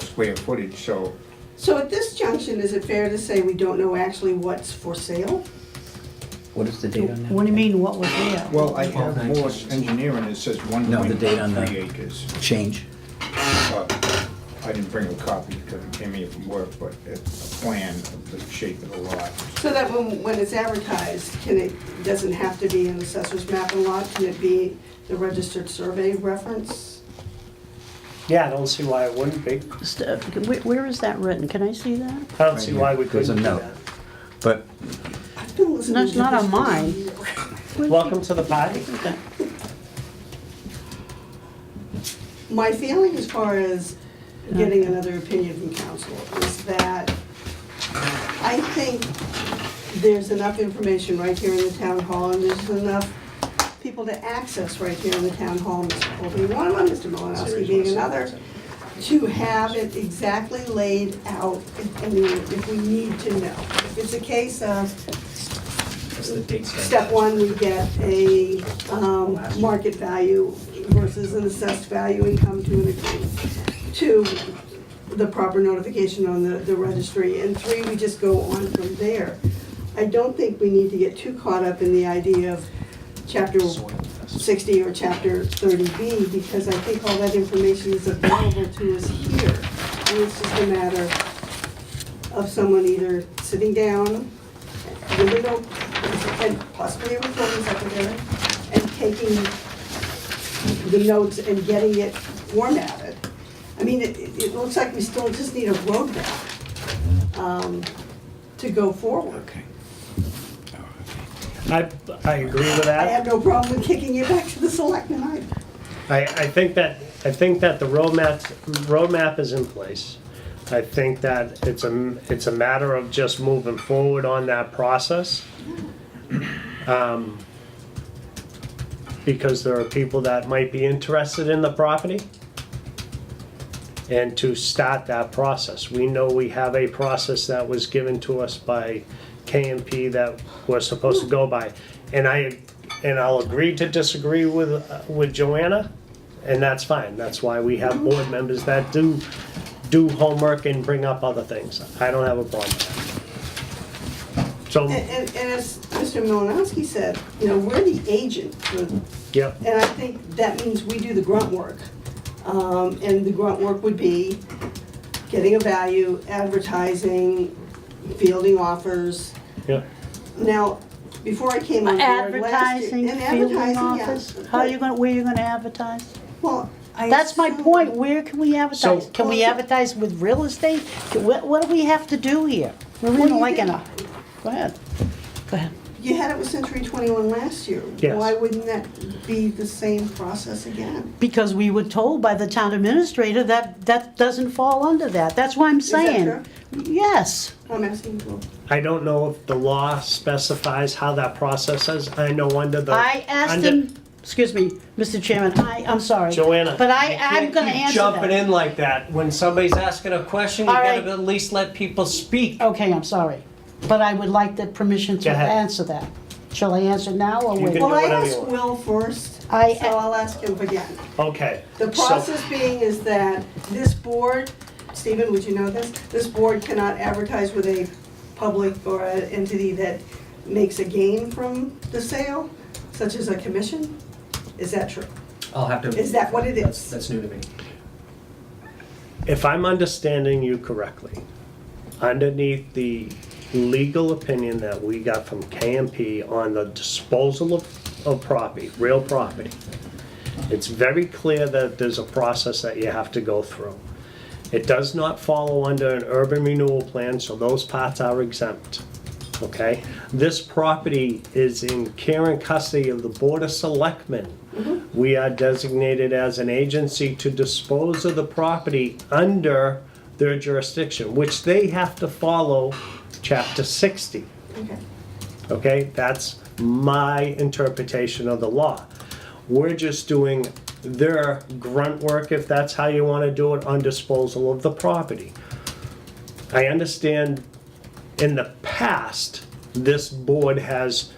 square footage, so. So at this junction, is it fair to say we don't know actually what's for sale? What is the date on that? What do you mean, what was there? Well, I have 12, Morse Engineering, it says No, the date on the- 1.3 acres. Change. I didn't bring a copy because it came here from work, but it's a plan of the shape of the lot. So that when it's advertised, doesn't have to be an assessor's map and lot, can it be the registered survey reference? yeah, I don't see why it wouldn't be. Where is that written? Can I see that? I don't see why we There's a couldn't do note. that. But I've been listening That's to not this on for mine. years. Welcome to the party. My feeling as far as getting another opinion from council is that I think there's enough information right here in the town hall, and there's enough people to access right here in the town hall, Mr. Cole being one of them, Mr. Malinowski being another, to have it exactly laid out if we need to know. If it's a case of That's the date stamp. step one, we get a market value versus an assessed value and come to an agreement. Two, the proper notification on the registry. And three, we just go on from there. I don't think we need to get too caught up in the idea of chapter 60 or chapter 30B, because I think all that information is available to us here. And it's just a matter of someone either sitting down with a note, and possibly a recording secretary, and taking the notes and getting it formatted. I mean, it looks like we still just need a roadmap to go forward. I agree with I that. have no problem with kicking it back to the selectmen either. I think that the roadmap is in place. I think that it's a matter of just moving forward on that process. Because there are people that might be interested in the property. And to start that process. We know we have a process that was given to us by KMP that we're supposed to go by. And I'll agree to disagree with Joanna, and that's fine. That's why we have board members that do homework and bring up other things. I don't have a problem with that. So, And as Mr. Malinowski said, we're the agent for, yep, and I think that means we do the grunt work. And the grunt work would be getting a value, advertising, fielding offers. yep. Now, before I came on board last year. Advertising, and fielding advertising, yeah. office? Where are you gonna advertise? Well, I That's my assume- point, where can we advertise? So- Can we advertise with real estate? What do we have to do here? We're Well, in you like did- go ahead, go ahead. You had it with Century 21 last year. Yes. Why wouldn't that be the same process again? Because we were told by the town administrator that that doesn't fall under that, that's why I'm that saying. true? Yes, I'm asking you. I don't know if the law specifies how that process is. I know under the. I asked under- him, excuse me, Mr. Chairman, I'm sorry. Joanna. But you I'm can't gonna keep answer jumping that. in like that. When somebody's asking a question, you All gotta right. at least let people speak. Okay, I'm sorry, but I would like the permission to Go ahead. answer that. Shall I answer now or You wait? can- Well, I whatever you asked want. Will first, so I- I'll ask him again. Okay. The so- process being is that this board, Stephen, would you know this? This board cannot advertise with a public or an entity that makes a gain from the sale, such as a commission? Is that true? I'll have to. Is that what it is? That's new to me. If I'm understanding you correctly, underneath the legal opinion that we got from KMP on the disposal of property, real property, it's very clear that there's a process that you have to go through. It does not follow under an urban renewal plan, so those parts are exempt, okay? This property is in care and custody of the Board of Selectmen. We are designated as an agency to dispose of the property under their jurisdiction, which they have to follow Chapter 60. Okay. Okay, that's my interpretation of the law. We're just doing their grunt work, if that's how you want to do it, on disposal of the property. I understand in the past, this board has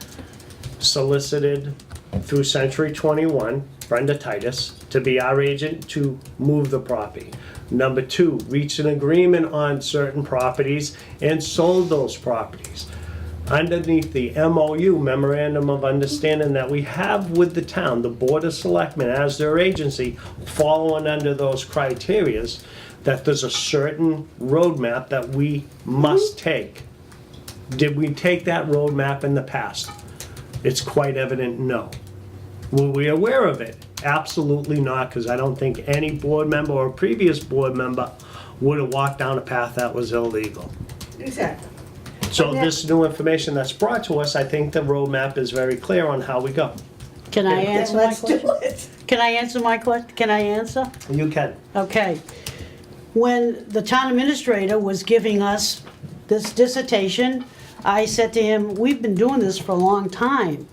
solicited through Century 21, Brenda Titus, to be our agent to move the property. Number two, reached an agreement on certain properties and sold those properties. Underneath the MOU, Memorandum of Understanding, that we have with the town, the Board of Selectmen as their agency, following under those criterias, that there's a certain roadmap that we must take. Did we take that roadmap in the past? It's quite evident, no. Were we aware of it? Absolutely not, because I don't think any board member or previous board member would have walked down a path that was illegal. Exactly. So this new information that's brought to us, I think the roadmap is very clear on how we go. Can I Then answer my let's do question? it. Can I answer my question? Can I answer? You can. Okay. When the town administrator was giving us this dissertation, I said to him, we've been doing this for a long time.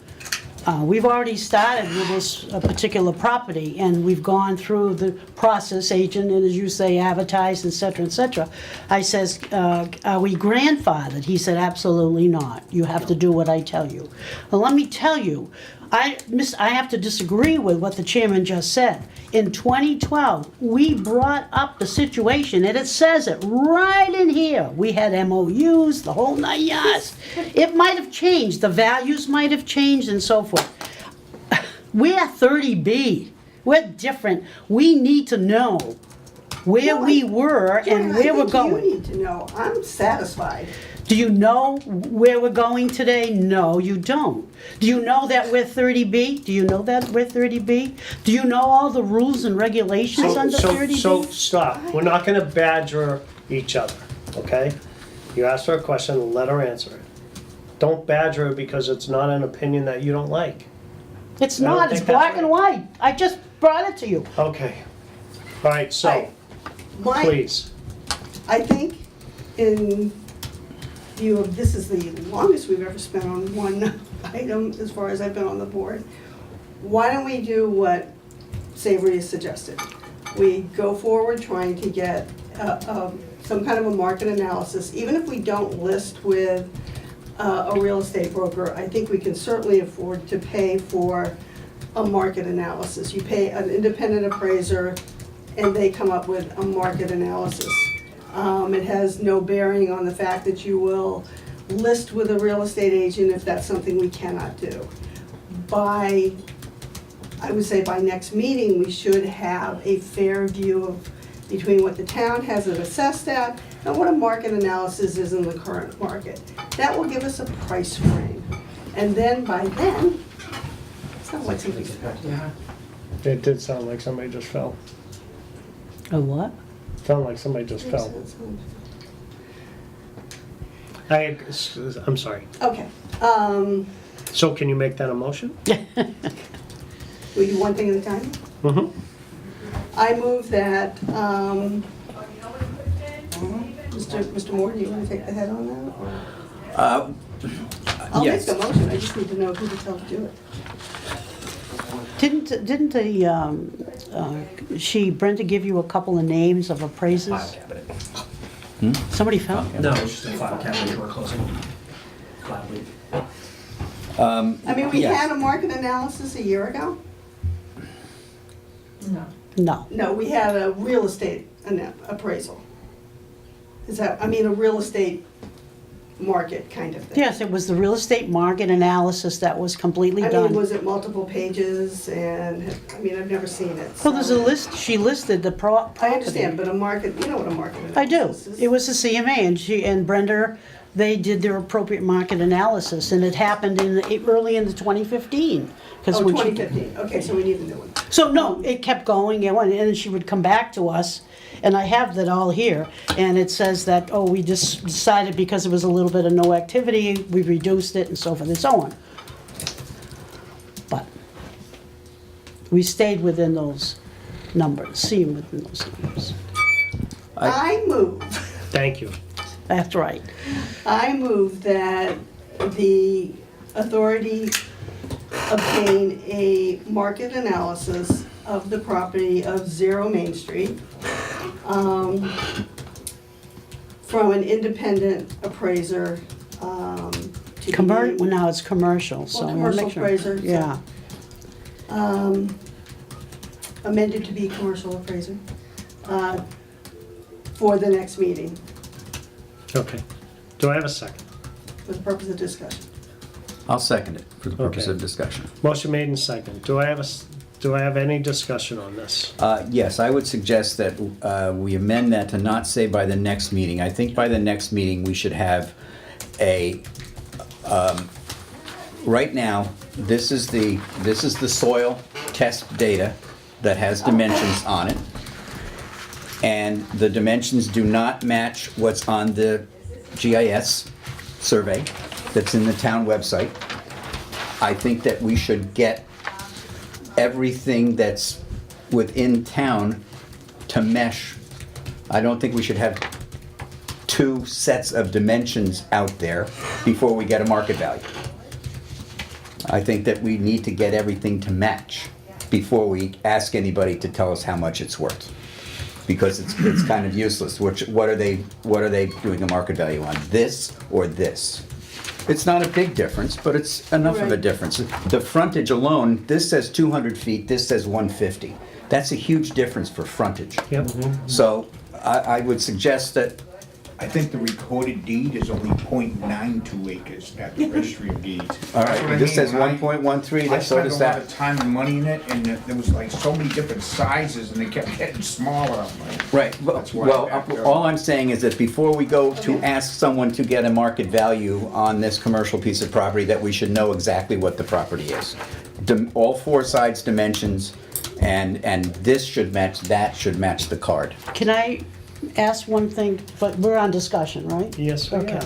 We've already started with this particular property, and we've gone through the process, agent, and as you say, advertised, et cetera, et cetera. I says, are we grandfathered? He said, absolutely not. You have to do what I tell you. Well, let me tell you, I have to disagree with what the chairman just said. In 2012, we brought up the situation, and it says it right in here. We had MOUs, the whole 9 yards. It might have changed, the values might have changed and so forth. We're 30B, we're different. We need to know where we were and where we're I going. think you need to know. I'm satisfied. Do you know where we're going today? No, you don't. Do you know that we're 30B? Do you know that we're 30B? Do you know all the rules and regulations under 30B? So stop. We're not gonna badger each other, okay? You asked her a question, let her answer it. Don't badger her because it's not an opinion that you don't like. It's I don't not, it's think that's black and white. I just brought it to you. Okay. All right, so, please. I think in view of, this is the longest we've ever spent on one item as far as I've been on the board. Why don't we do what Savory has suggested? We go forward trying to get some kind of a market analysis. Even if we don't list with a real estate broker, I think we can certainly afford to pay for a market analysis. You pay an independent appraiser and they come up with a market analysis. It has no bearing on the fact that you will list with a real estate agent if that's something we cannot do. I would say by next meeting, we should have a fair view of between what the town has it assessed at and what a market analysis is in the current market. That will give us a price frame. And then by then, it sounds like somebody's. It did sound like somebody just fell. A what? Sounded like somebody just fell. I'm sorry. Okay, So can you make that a motion? we do one thing at a time? Mm-hmm. I move that, Mr. Moore, do you want to take the head on that? or- I'll make Yes. the motion, I just need to know who to tell to do it. Didn't Brenda give you a couple of names of File appraisers? cabinet. Somebody found? No, it's just a file cabinet door closing. Gladly. I mean, we Yeah. had a market analysis a year ago? No. No, we had a real estate appraisal. Is that, I mean, a real estate market kind of thing? Yes, it was the real estate market analysis that was completely I mean, done. was it multiple pages and, I mean, I've never seen it. Well, there's a so- list, she listed the property. I understand, but a market, you know what a market I do. analysis is. It was the CMA and she, and Brenda, they did their appropriate market analysis and it happened early in the 2015. 'cause Oh, when she- 2015, okay, so we need a new one. So no, it kept going and went, and then she would come back to us, and I have that all here, and it says that, oh, we just decided because there was a little bit of no activity, we reduced it and so forth and so on. But we stayed within those numbers, seeing within those numbers. I move, Thank you. That's right. I move that the authority obtain a market analysis of the property of 0 Main Street from an independent appraiser to be Well, named- now it's commercial, so. Well, I wanna commercial make sure. appraiser, so- Yeah. amended to be commercial appraiser for the next meeting Okay. Do I have a second? for the purpose of discussion. I'll second it for the purpose Okay. of discussion. Motion made and second. Do I have any discussion on this? Yes, I would suggest that we amend that to not say by the next meeting. I think by the next meeting, we should have a, right now, this is the soil test data that has dimensions on it. And the dimensions do not match what's on the GIS survey that's in the town website. I think that we should get everything that's within town to mesh. I don't think we should have 2 sets of dimensions out there before we get a market value. I think that we need to get everything to match before we ask anybody to tell us how much it's worth. Because it's kind of useless. What are they doing a market value on? This or this? It's not a big difference, but it's enough of a Right. difference. The frontage alone, this says 200 feet, this says 150. That's a huge difference for frontage. Yep. So I would suggest that, I think the recorded deed is only .92 acres at the registry of deeds. all That's what I right, this mean, says when I- 1.13, I so does spent a lot that. of time and money in it, and there was like so many different sizes, and they kept getting smaller. I'm like, Right, That's why well, I backed up. all I'm saying is that before we go to Okay. ask someone to get a market value on this commercial piece of property, that we should know exactly what the property is. All 4 sides dimensions, and this should match, that should match the card. Can I ask one thing, but we're on discussion, right? Yes, we Okay.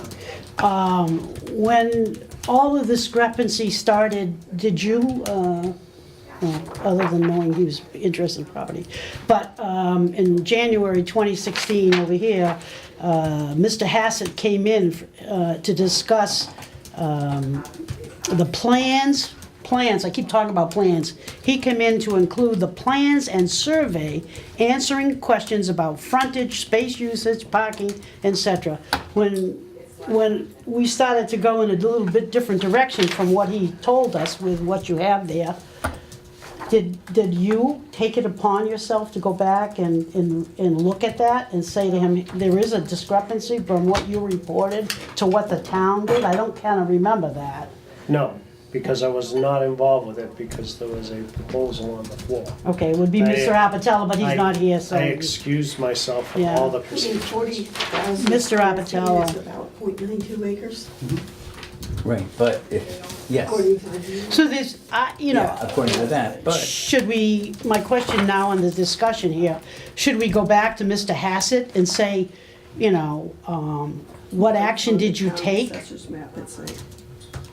are. When all the discrepancy started, did you, well, other than knowing he was interested in property, but in January 2016 over here, Mr. Hassett came in to discuss the plans, I keep talking about plans. He came in to include the plans and survey, answering questions about frontage, space usage, parking, etc. When we started to go in a little bit different direction from what he told us with what you have there, did you take it upon yourself to go back and look at that and say to him, there is a discrepancy from what you reported to what the town did? I don't kind of remember that. No, because I was not involved with it because there was a proposal on the floor. Okay, it would be Mr. Apatella, but he's not here, so. I excused myself from Yeah. all the I mean, procedures. 40,000 Mr. square feet Apatello. is about .92 acres, Right, but, yes, according to the deed. So there's, you know. yeah, according to that, but. Should we, my question now in the discussion here, should we go back to Mr. Hassett and say, you know, what action did you take? Assessor's map, it's like,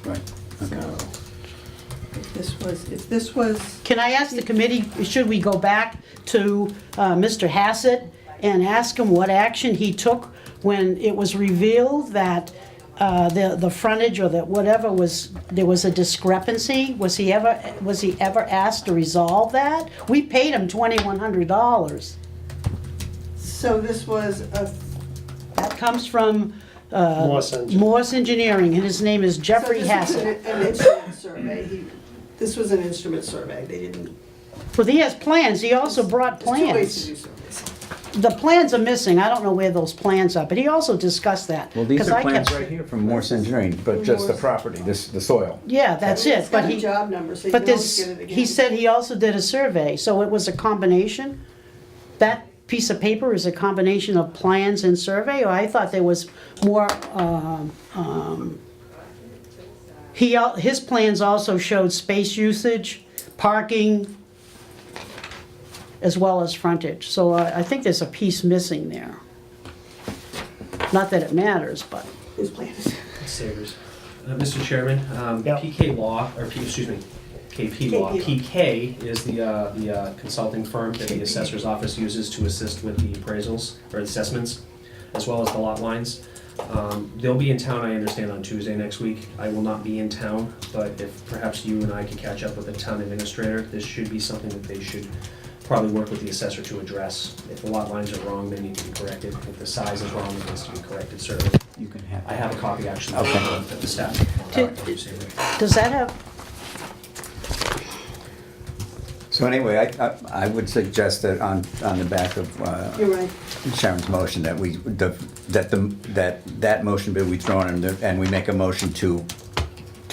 Right, okay. so, if this was, Can I ask the committee, should we go back to Mr. Hassett and ask him what action he took when it was revealed that the frontage or that whatever was, there was a discrepancy? Was he ever asked to resolve that? We paid him $2,100. so this was a, That comes from Morse Engineering. Morse Engineering, and his name is Jeffrey so this Hassett. was an instrument survey, this was an instrument survey, they didn't. Well, he has plans, he also brought There's 2 ways plans. to do surveys. the plans are missing, I don't know where those plans are, but he also discussed that. Well, these 'cause are I plans kept- right here from Morse Engineering, but just the property, the soil. Yeah, that's it, It's but got a he, job number, so you but can always this, get it again. he said he also did a survey, so it was a combination? That piece of paper is a combination of plans and survey, or I thought there was more, his plans also showed space usage, parking, as well as frontage, so I think there's a piece missing there. Not that it matters, but, His plans. Savers. Mr. Chairman, Yeah. PK Law, or excuse me, KP Law. KP Law. PK is the consulting firm that the assessor's office uses to assist with the appraisals or assessments, as well as the lot lines. They'll be in town, I understand, on Tuesday next week. I will not be in town, but if perhaps you and I could catch up with the town administrator, this should be something that they should probably work with the assessor to address. If the lot lines are wrong, they need to be corrected. If the size is wrong, it needs to be corrected, certainly. You can have. I have a copy actually Okay. that the staff. does that have, So anyway, I would suggest that on the back of You're right. Sharon's motion, that that motion be withdrawn, and we make a motion to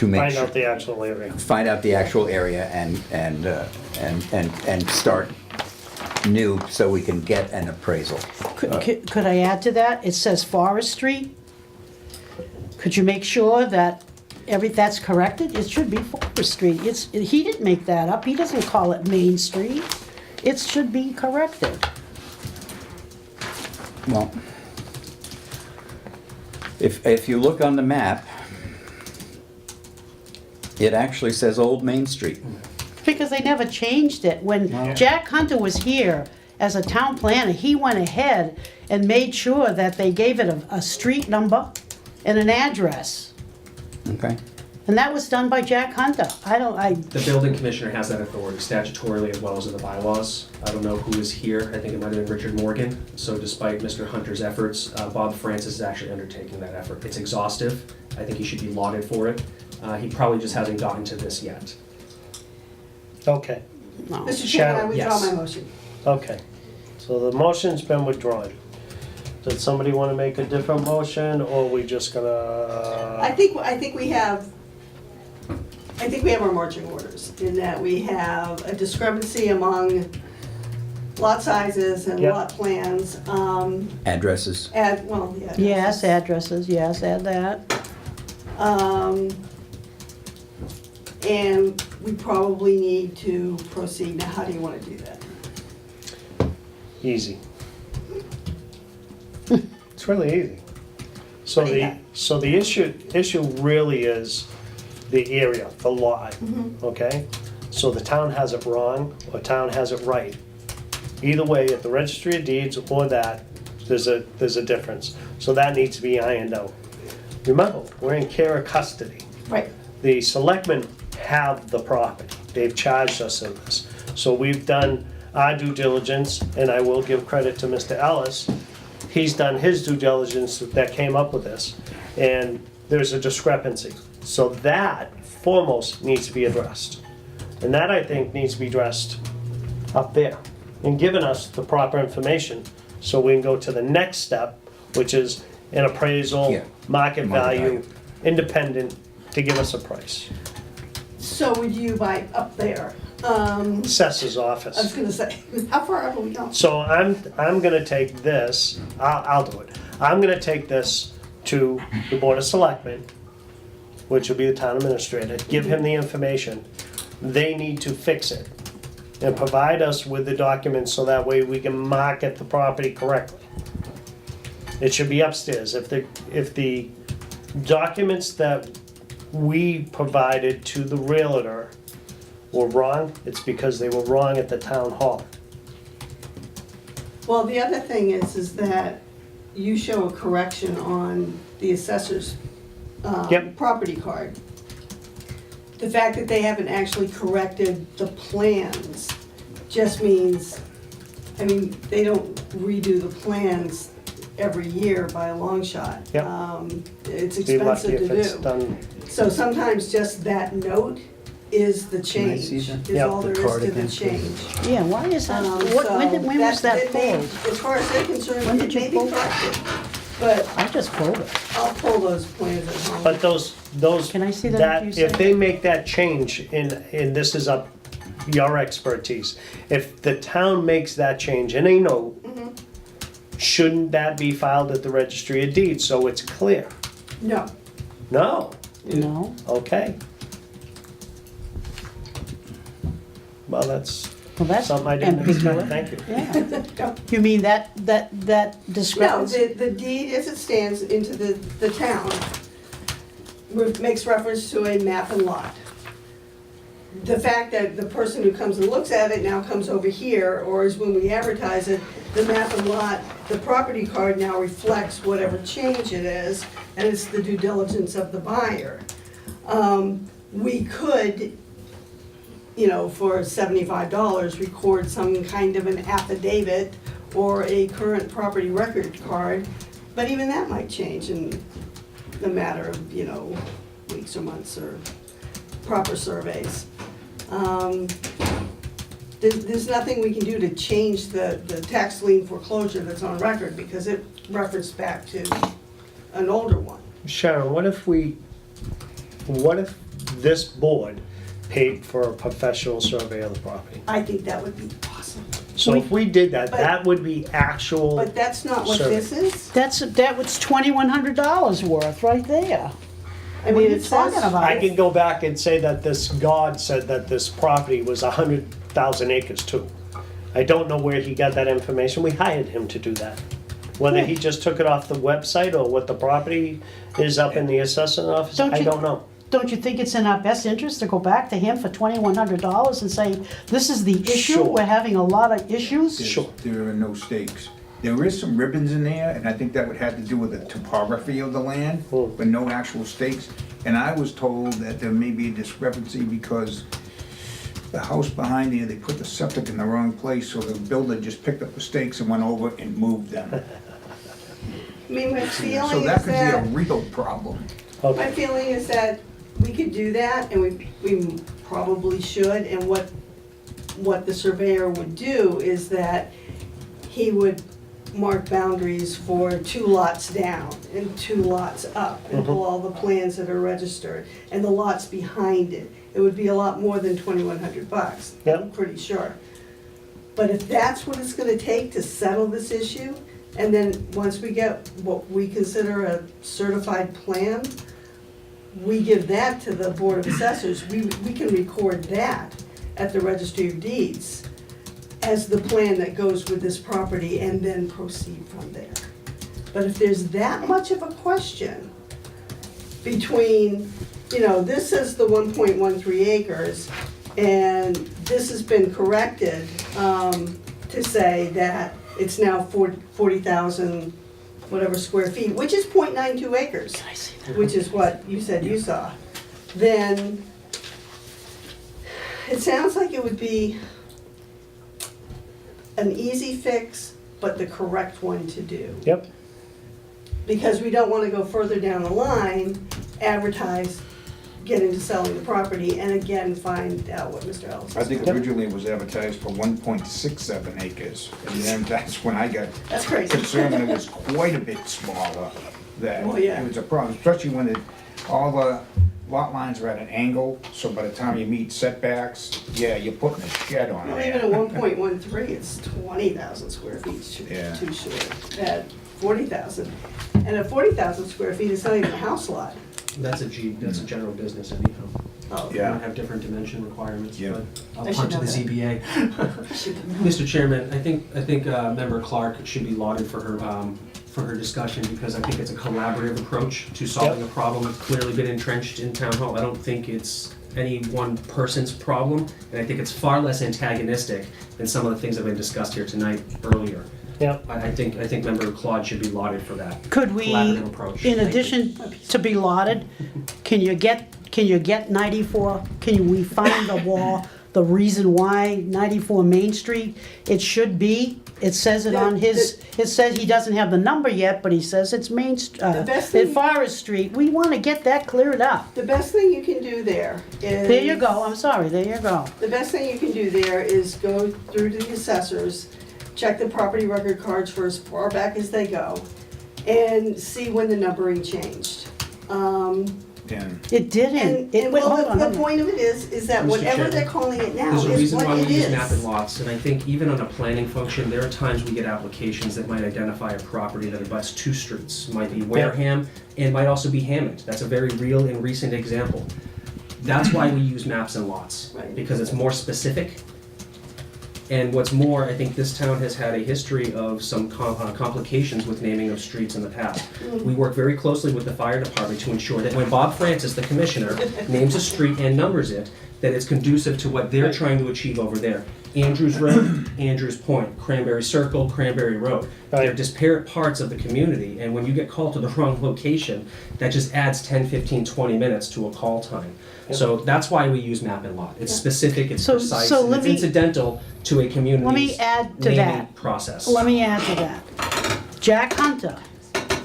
make Find sure. out the actual area. Find out the actual area and start new so we can get an appraisal. could I add to that? It says Forest Street. Could you make sure that that's corrected? It should be Forest Street. He didn't make that up. He doesn't call it Main Street. It should be corrected. Well, if you look on the map, it actually says Old Main Street. Because they never changed it. When Wow. Jack Hunter was here as a town planner, he went ahead and made sure that they gave it a street number and an address. Okay? And that was done by Jack Hunter. The building commissioner has that authority statutorily as well as in the bylaws. I don't know who is here. I think it might have been Richard Morgan. So despite Mr. Hunter's efforts, Bob Francis is actually undertaking that effort. It's exhaustive. I think he should be lauded for it. He probably just hasn't gotten to this yet. Okay, no. Mr. Chairman, I withdraw Yes. my motion. okay. So the motion's been withdrawn. Does somebody want to make a different motion, or are we just gonna? I think we have our marching orders in that we have a discrepancy among lot sizes and Yep. lot plans. Addresses. Yeah. Yes, addresses, yes, add that. And we probably need to proceed. Now, how do you want to do that? Easy. It's really easy. So What do you the issue really is the area, the lot, okay? So the town has it wrong, or town has it right. Either way, at the registry of deeds or that, there's a difference. So that needs to be ironed out. Remember, we're in care of custody. Right. The selectmen have the property. They've charged us in this. So we've done our due diligence, and I will give credit to Mr. Ellis. He's done his due diligence that came up with this, and there's a discrepancy. So that foremost needs to be addressed. And that, I think, needs to be addressed up there and given us the proper information so we can go to the next step, which is an appraisal, Yeah. market Market value, value. independent, to give us a price. So would you buy up there? Assessor's I was office. gonna say, how far up are we going? So I'm gonna take this, I'll do it. I'm gonna take this to the Board of Selectmen, which will be the town administrator, give him the information. They need to fix it and provide us with the documents so that way we can market the property correctly. It should be upstairs. If the documents that we provided to the realtor were wrong, it's because they were wrong at the town hall. Well, the other thing is that you show a correction on the assessor's Yep. property card. The fact that they haven't actually corrected the plans just means, I mean, they don't redo the plans every year by a long shot. Yep. It's Be lucky expensive if to it's do. done. So sometimes just that note is the Can I see change, that? is Yep, all the there card is to the again, change. Yeah, why is that, So when was that may- pulled? As far as they're concerned, When it did you may be pull it? corrected, but I just pulled it. I'll pull those plans at home. But those, Can I see that that, if you if say- they make that change, and this is up your expertise, if the town makes that change in a note, shouldn't that be filed at the registry of deeds, so it's clear? No, No? No? Okay. Well, that's Well, that's something I didn't expect, ambiguous. thank you. Yeah. You mean that no, discrepancy? the deed as it stands into the town makes reference to a map and lot. The fact that the person who comes and looks at it now comes over here, or is when we advertise it, the map and lot, the property card now reflects whatever change it is, and it's the due diligence of the buyer. We could, you know, for $75, record some kind of an affidavit or a current property record card, but even that might change in the matter of, you know, weeks or months or proper surveys. There's nothing we can do to change the tax lien foreclosure that's on record because it referenced back to an older one. Sharon, what if this board paid for a professional survey of the property? I think that would be awesome. So if we did that, But- that would be actual, But that's not what Survey. this is. That was $2,100 worth right there. I What mean, are you it talking says, about? I can go back and say that this God said that this property was 100,000 acres too. I don't know where he got that information, we hired him to do that. Whether he just took it off the website or what the property is up in the assessment office, Don't I you- don't know. Don't you think it's in our best interest to go back to him for $2,100 and say, this is the issue, Sure. we're having a lot of issues? Sure. There are no stakes. There is some ribbons in there, and I think that would have to do with the topography of the land, Hmm. but no actual stakes. And I was told that there may be a discrepancy because the house behind there, they put the septic in the wrong place, so the builder just picked up the stakes and went over and moved them. I mean, my So feeling that is could be a that, real problem. my Okay, feeling is that we could do that, and we probably should, and what the surveyor would do is that he would mark boundaries for 2 lots down and 2 lots up, and pull all the plans that are registered, and the lots behind it. It would be a lot more than $2,100, I'm Yep. pretty sure. But if that's what it's gonna take to settle this issue, and then once we get what we consider a certified plan, we give that to the Board of Assessors, we can record that at the Registry of Deeds as the plan that goes with this property and then proceed from there. But if there's that much of a question between, you know, this says the 1.13 acres, and this has been corrected to say that it's now 40,000 whatever square feet, which is 0.92 acres, I see that. which is what you said you saw, then it sounds like it would be an easy fix, but the correct one to do. yep, Because we don't want to go further down the line, advertise, get into selling the property, and again, find out what Mr. Ellis I is. think originally it was advertised for 1.67 acres, and then that's when I got That's crazy. concerned when it was quite a bit smaller, that Oh, yeah. it was a problem, especially when all the lot lines are at an angle, so by the time you meet setbacks, yeah, you're putting a shed on Well, even at there. 1.13, it's 20,000 square feet, it's Yeah. too short. At 40,000, and at 40,000 square feet, it's not even a house lot. That's a general business anyhow. Oh, We Yeah. don't have different dimension requirements, Yeah. but I I'll should punt to know the that. ZBA. I should have known. Mr. Chairman, I think Member Clark should be lauded for her discussion, because I think it's a collaborative approach to solving a problem that's clearly been entrenched in town hall. I don't think it's any one person's problem, and I think it's far less antagonistic than some of the things that have been discussed here tonight earlier. yep. I think Member Claude should be lauded for that Could we, collaborative approach. in Thank you. addition to be lauded, can you get 94, can we find the wall the reason why 94 Main Street, it should be, it says it on his, it says he doesn't have the number yet, but he says it's best thing- Forest Street. We wanna get that cleared up. The best thing you can do there is. There you go, I'm sorry, there you go. The best thing you can do there is go through to the assessors, check the property record cards for as far back as they go, and see when the numbering changed. And It didn't. And, It, and wait, hold well, on, the hold on. point of it is that Mr. whatever Chairman, they're calling it now There's a is reason what why we it use map and is. lots, and I think even on a planning function, there are times we get applications that might identify a property that abuts two streets. Might be Wareham, and might also be Hammond. That's a very real and recent example. That's why we use maps and lots, Right. because it's more specific. And what's more, I think this town has had a history of some complications with naming of streets in the past. We work very closely with the fire department to ensure that when Bob Francis, the commissioner, names a street and numbers it, that it's conducive to what they're trying to achieve over there. Andrews Road, Andrews Point, Cranberry Circle, Cranberry Road. They're Right. disparate parts of the community, and when you get called to the wrong location, that just adds 10, 15, 20 minutes to a call time. So that's why we use map and lot. It's specific, it's So- precise, so and let it's me- incidental to a community's Let me add to naming that. process. Let me add to that. Jack Hunter,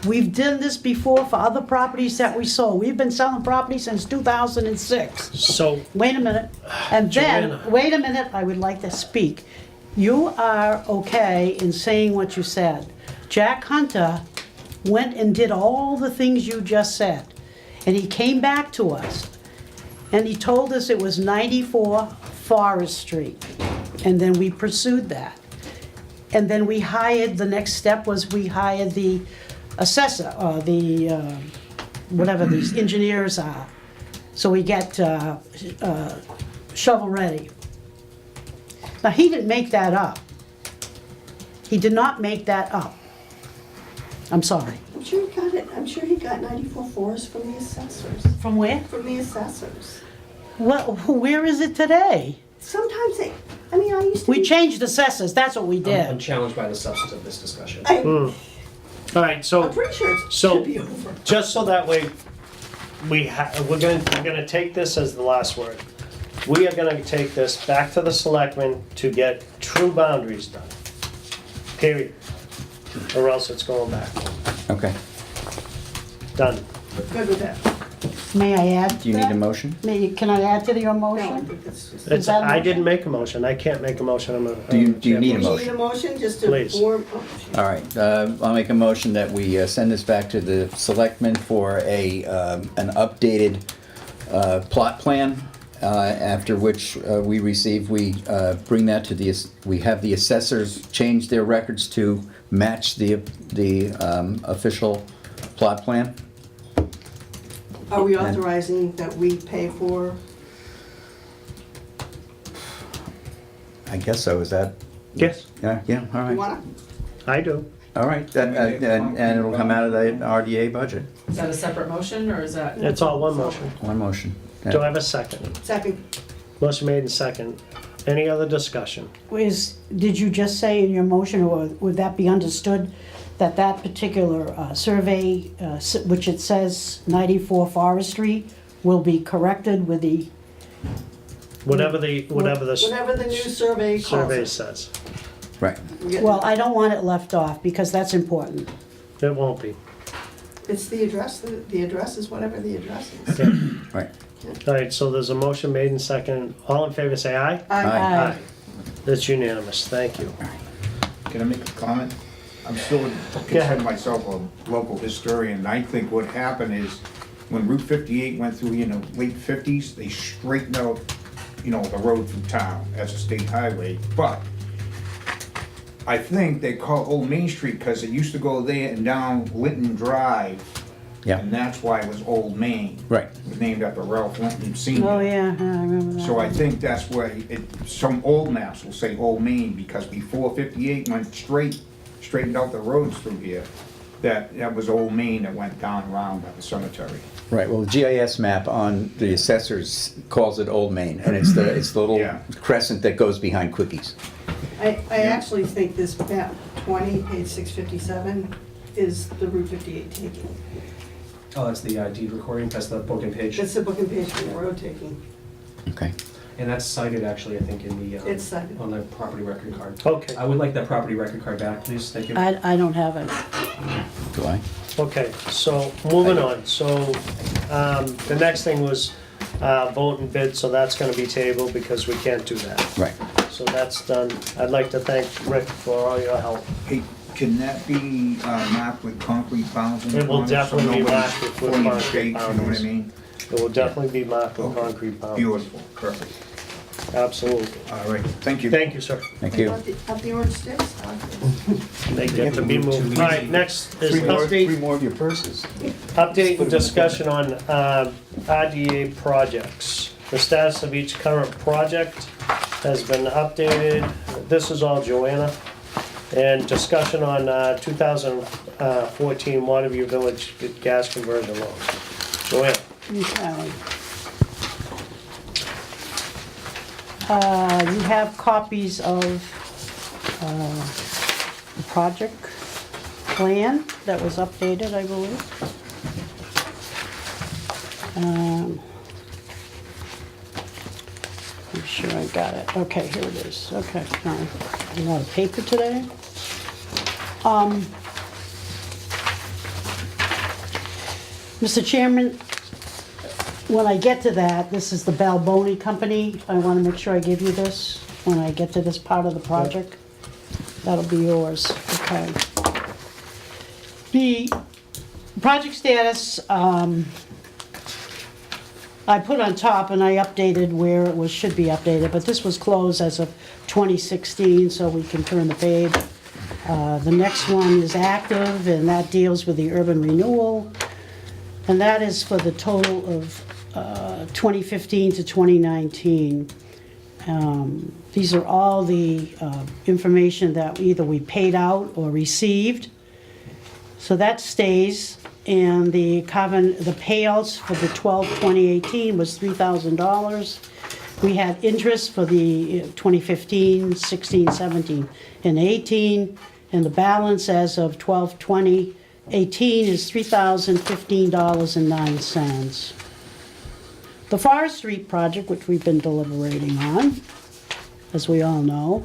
we've done this before for other properties that we sold. We've been selling property since 2006. So, Wait a minute, and then, Joanna. wait a minute, I would like to speak. You are okay in saying what you said. Jack Hunter went and did all the things you just said, and he came back to us, and he told us it was 94 Forest Street, and then we pursued that. And then we hired, the next step was we hired the assessor, or the, whatever these engineers are. So we get shovel ready. Now, he didn't make that up. He did not make that up. I'm sorry. I'm sure he got it, I'm sure he got 94 Forest from the assessors, From where? from the assessors. Well, where is it today? Sometimes they, I mean, I used to. We be- changed assessors, that's what we I'm did. challenged by the substance of this discussion. I'm all right, so. pretty sure it So- should be over. Just so that way, we're gonna take this as the last word. We are gonna take this back to the selectmen to get true boundaries done. Period. Or else it's going back. Okay. Done. Good with that. May I add to Do you need a that? motion? Can I add to your No, I motion? think that's just. It's, that a I motion? didn't make a motion. I can't make a motion. I'm a. Do you need a You motion? need a motion just to Please. form, oh, gee. All right, I'll make a motion that we send this back to the selectmen for an updated plot plan, after which we bring that to we have the assessors change their records to match the official plot plan. Are we authorizing that we pay for? I guess so, is that? Yes, Yeah, all You right. wanna? I do. All right, and it'll come out of the RDA budget, Is that a separate motion, or is that? It's all one motion. one motion. Do I have a second? Second. Motion made and second. Any other discussion? Did you just say in your motion, or would that be understood, that that particular survey, which it says 94 Forest Street, will be corrected with the, Whatever the Whatever the new survey calls survey it. says. Right, We get- well, I don't want it left off, because that's important. It won't be. It's the address, the address is whatever the address is. Okay. right. All right, so there's a motion made and second. All in favor, say aye. Aye. That's unanimous. Thank you. can I make a comment? I'm still consider myself a local historian, and I think what happened is when Route 58 went through, late 50s, they straightened out, the road through town as a state highway, but I think they call it Old Main Street because it used to go there and down Linton Drive. Yeah. And that's why it was Old Main. Right. It was named after Ralph Linton Sr. Oh, yeah, I remember that. So I think that's why some old maps will say Old Main, because before 58 went straightened out the roads through here, that was Old Main that went down around at the cemetery. Right, well, the GIS map on the assessors calls it Old Main, and it's the little Yeah. crescent that goes behind Quickies. I actually think this map 20, page 657, is the Route 58 taking. Oh, that's the deed recording, that's the book and page. That's the book and page from the road taking. Okay. and that's cited actually, I think, in the, It's cited. on the property record card. Okay, I would like that property record card back, please, thank you. I don't have it. Do I? okay, so moving on. So the next thing was vote and bid, so that's gonna be tabled because we can't do that. Right. So that's done. I'd like to thank Rick for all your help. Hey, can that be marked with concrete bounds? It will definitely be marked with concrete Shakes, you know what I bounds. mean? It will definitely be marked with Okay. concrete bounds. Beautiful, perfect. Absolutely. All right, thank you. Thank you, sir. Thank you. Up the orange stairs? They get to be moved. All right, next is Three update, more of your purses. update and discussion on RDA projects. The status of each current project has been updated. This is all Joanna. And discussion on 2014 Waterview Village gas conversion loan. Joanna? Okay. You have copies of the project plan that was updated, I believe. I'm sure I got it. Okay, here it is. Okay, sorry. A lot of paper today. Mr. Chairman, when I get to that, this is the Balboni Company. I want to make sure I give you this when I get to this part of the project. That'll be yours, okay. The project status, I put on top and I updated where it was, should be updated, but this was closed as of 2016, so we can turn the page. The next one is active, and that deals with the urban renewal. And that is for the total of 2015 to 2019. These are all the information that either we paid out or received. So that stays. And the payouts for the 12/2018 was $3,000. We had interest for the 2015, 16, 17, and 18. And the balance as of 12/2018 is $3,015.09. The Forest Street project, which we've been deliberating on, as we all know,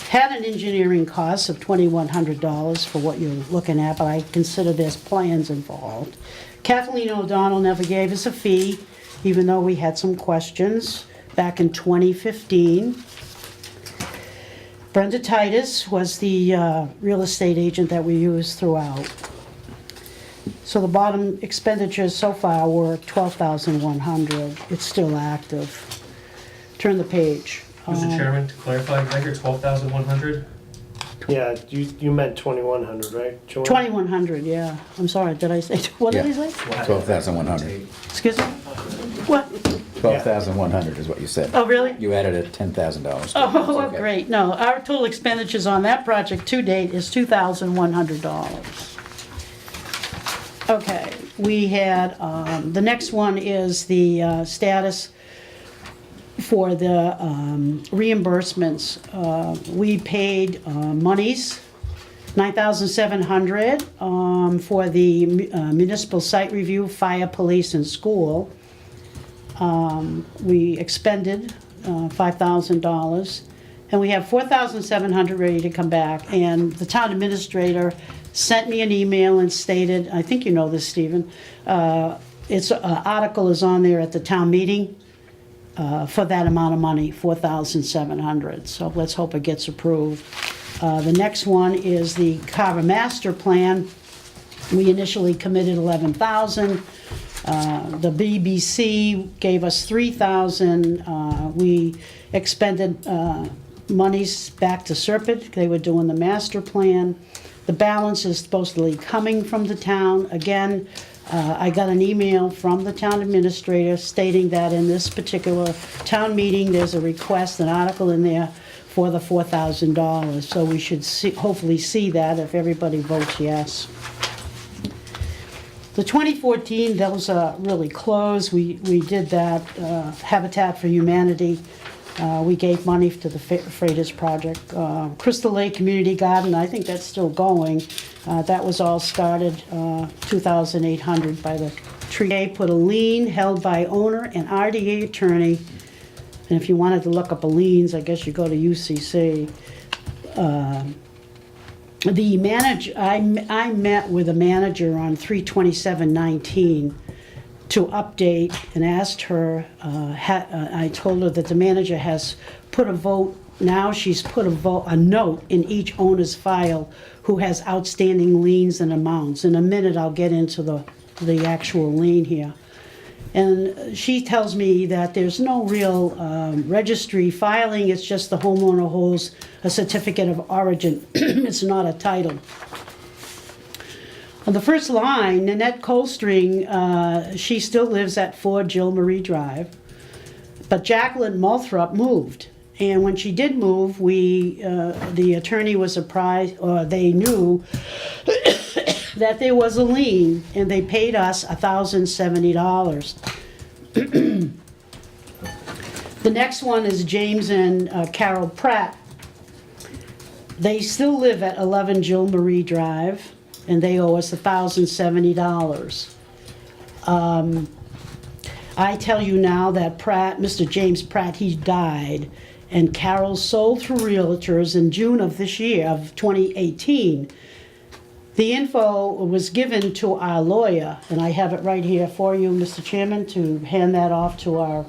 had an engineering cost of $2,100 for what you're looking at, but I consider there's plans involved. Kathleen O'Donnell never gave us a fee, even though we had some questions back in 2015. Brenda Titus was the real estate agent that we used throughout. So the bottom expenditures so far were $12,100. It's still active. Turn the page. Mr. Chairman, to clarify, did I hear 12,100? Yeah, you meant 2,100, right, Joanna? 2,100, yeah. I'm sorry, did I say, what did I say? 12,100. Excuse me? What? 12,100 is what you said. Oh, really? You added a $10,000. Oh, Okay. great. No, our total expenditures on that project to date is $2,100. Okay, we had, the next one is the status for the reimbursements. We paid monies, $9,700 for the municipal site review, fire, police, and school. We expended $5,000, and we have $4,700 ready to come back. And the town administrator sent me an email and stated, I think you know this, Stephen, its article is on there at the town meeting for that amount of money, $4,700. So let's hope it gets approved. The next one is the Carver master plan. We initially committed $11,000. The BBC gave us $3,000. We expended monies back to Serpent. They were doing the master plan. The balance is supposedly coming from the town. Again, I got an email from the town administrator stating that in this particular town meeting, there's a request, an article in there for the $4,000. So we should hopefully see that if everybody votes yes. The 2014, those are really close. We did that, Habitat for Humanity. We gave money to the Freighters Project. Crystal Lake Community Garden, I think that's still going. That was all started, $2,800 by the tree. Put a lien held by owner and RDA attorney, And if you wanted to look up a liens, I guess you go to UCC. The manager, I met with a manager on 3/27/19 to update and asked her, I told her that the manager has put a vote, now she's put a note in each owner's file who has outstanding liens and amounts. In a minute, I'll get into the actual lien here. And she tells me that there's no real registry filing, it's just the homeowner holds a certificate of origin. It's not a title. On the first line, Nanette Colstring, she still lives at 4 Jill Marie Drive, but Jacqueline Moulthrop moved. And when she did move, the attorney was surprised, or they knew that there was a lien, and they paid us $1,070. The next one is James and Carol Pratt. They still live at 11 Jill Marie Drive, and they owe us $1,070. I tell you now that Pratt, Mr. James Pratt, he died, and Carol sold through realtors in June of this year, of 2018. The info was given to our lawyer, and I have it right here for you, Mr. Chairman, to hand that off to our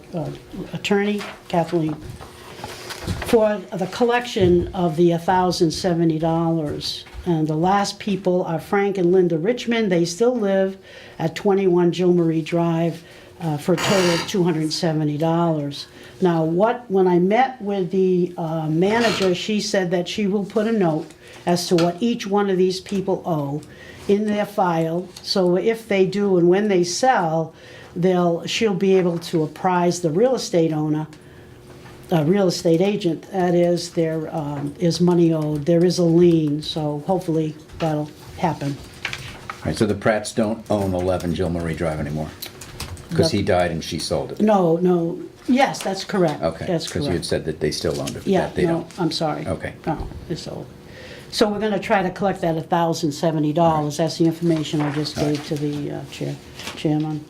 attorney, Kathleen, for the collection of the $1,070. And the last people are Frank and Linda Richmond. They still live at 21 Jill Marie Drive for a total of $270. Now, when I met with the manager, she said that she will put a note as to what each one of these people owe in their file. So if they do and when they sell, she'll be able to apprise the real estate owner, real estate agent, that is, there is money owed, there is a lien, so hopefully that'll happen. All right, so the Pratts don't own 11 Jill Marie Drive anymore? Because he died and she sold it? No, yes, that's correct. Okay, That's because you had correct. said that they still owned it. Yeah, that they no, don't. I'm sorry. Okay. No, it's sold. So we're gonna try to collect that $1,070, that's the information I just gave to the chairman.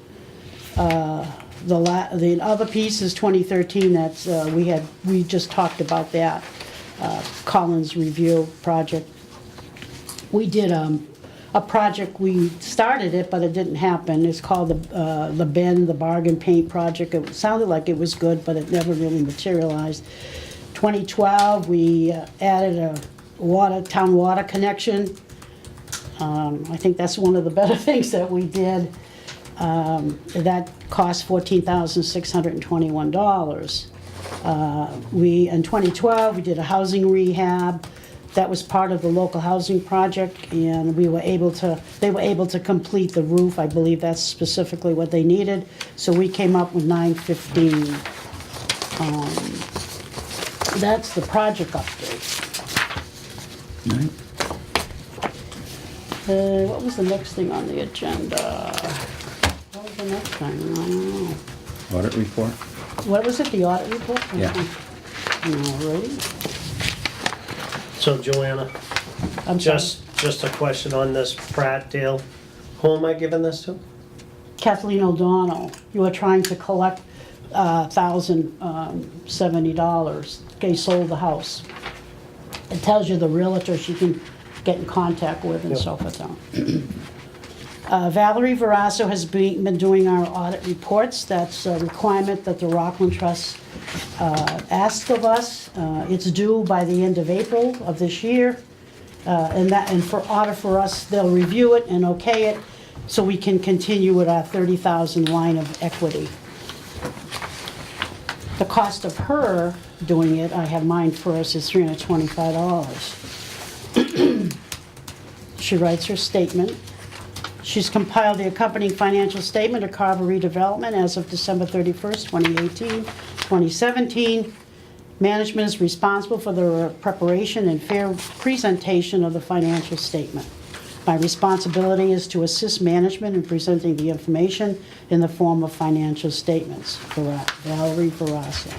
The other piece is 2013, that's, we just talked about that, Collins Review project. We did a project, we started it, but it didn't happen. It's called the Ben, the Bargain Paint Project. It sounded like it was good, but it never really materialized. 2012, we added a town water connection. I think that's one of the better things that we did. That cost $14,621. In 2012, we did a housing rehab. That was part of the local housing project, and they were able to complete the roof. I believe that's specifically what they needed. So we came up with $915. That's the project update. What was the next thing on the agenda? What was the next thing? I don't know. Audit report? What was it, the audit report? Yeah. Alrighty. So Joanna, I'm sorry. just a question on this Pratt deal. Who am I giving this to? Kathleen O'Donnell, you were trying to collect $1,070. They sold the house. It tells you the realtor she can get in contact with and Yep. so forth. Valerie Verasso has been doing our audit reports. That's a requirement that the Rockland Trust asked of us. It's due by the end of April of this year. And for audit for us, they'll review it and okay it, so we can continue with our 30,000 line of equity. The cost of her doing it, I have mine first, is $325. She writes her statement. She's compiled the accompanying financial statement of Carver Redevelopment as of December 31st, 2018, 2017. Management is responsible for the preparation and fair presentation of the financial statement. My responsibility is to assist management in presenting the information in the form of financial statements. Valerie Verasso.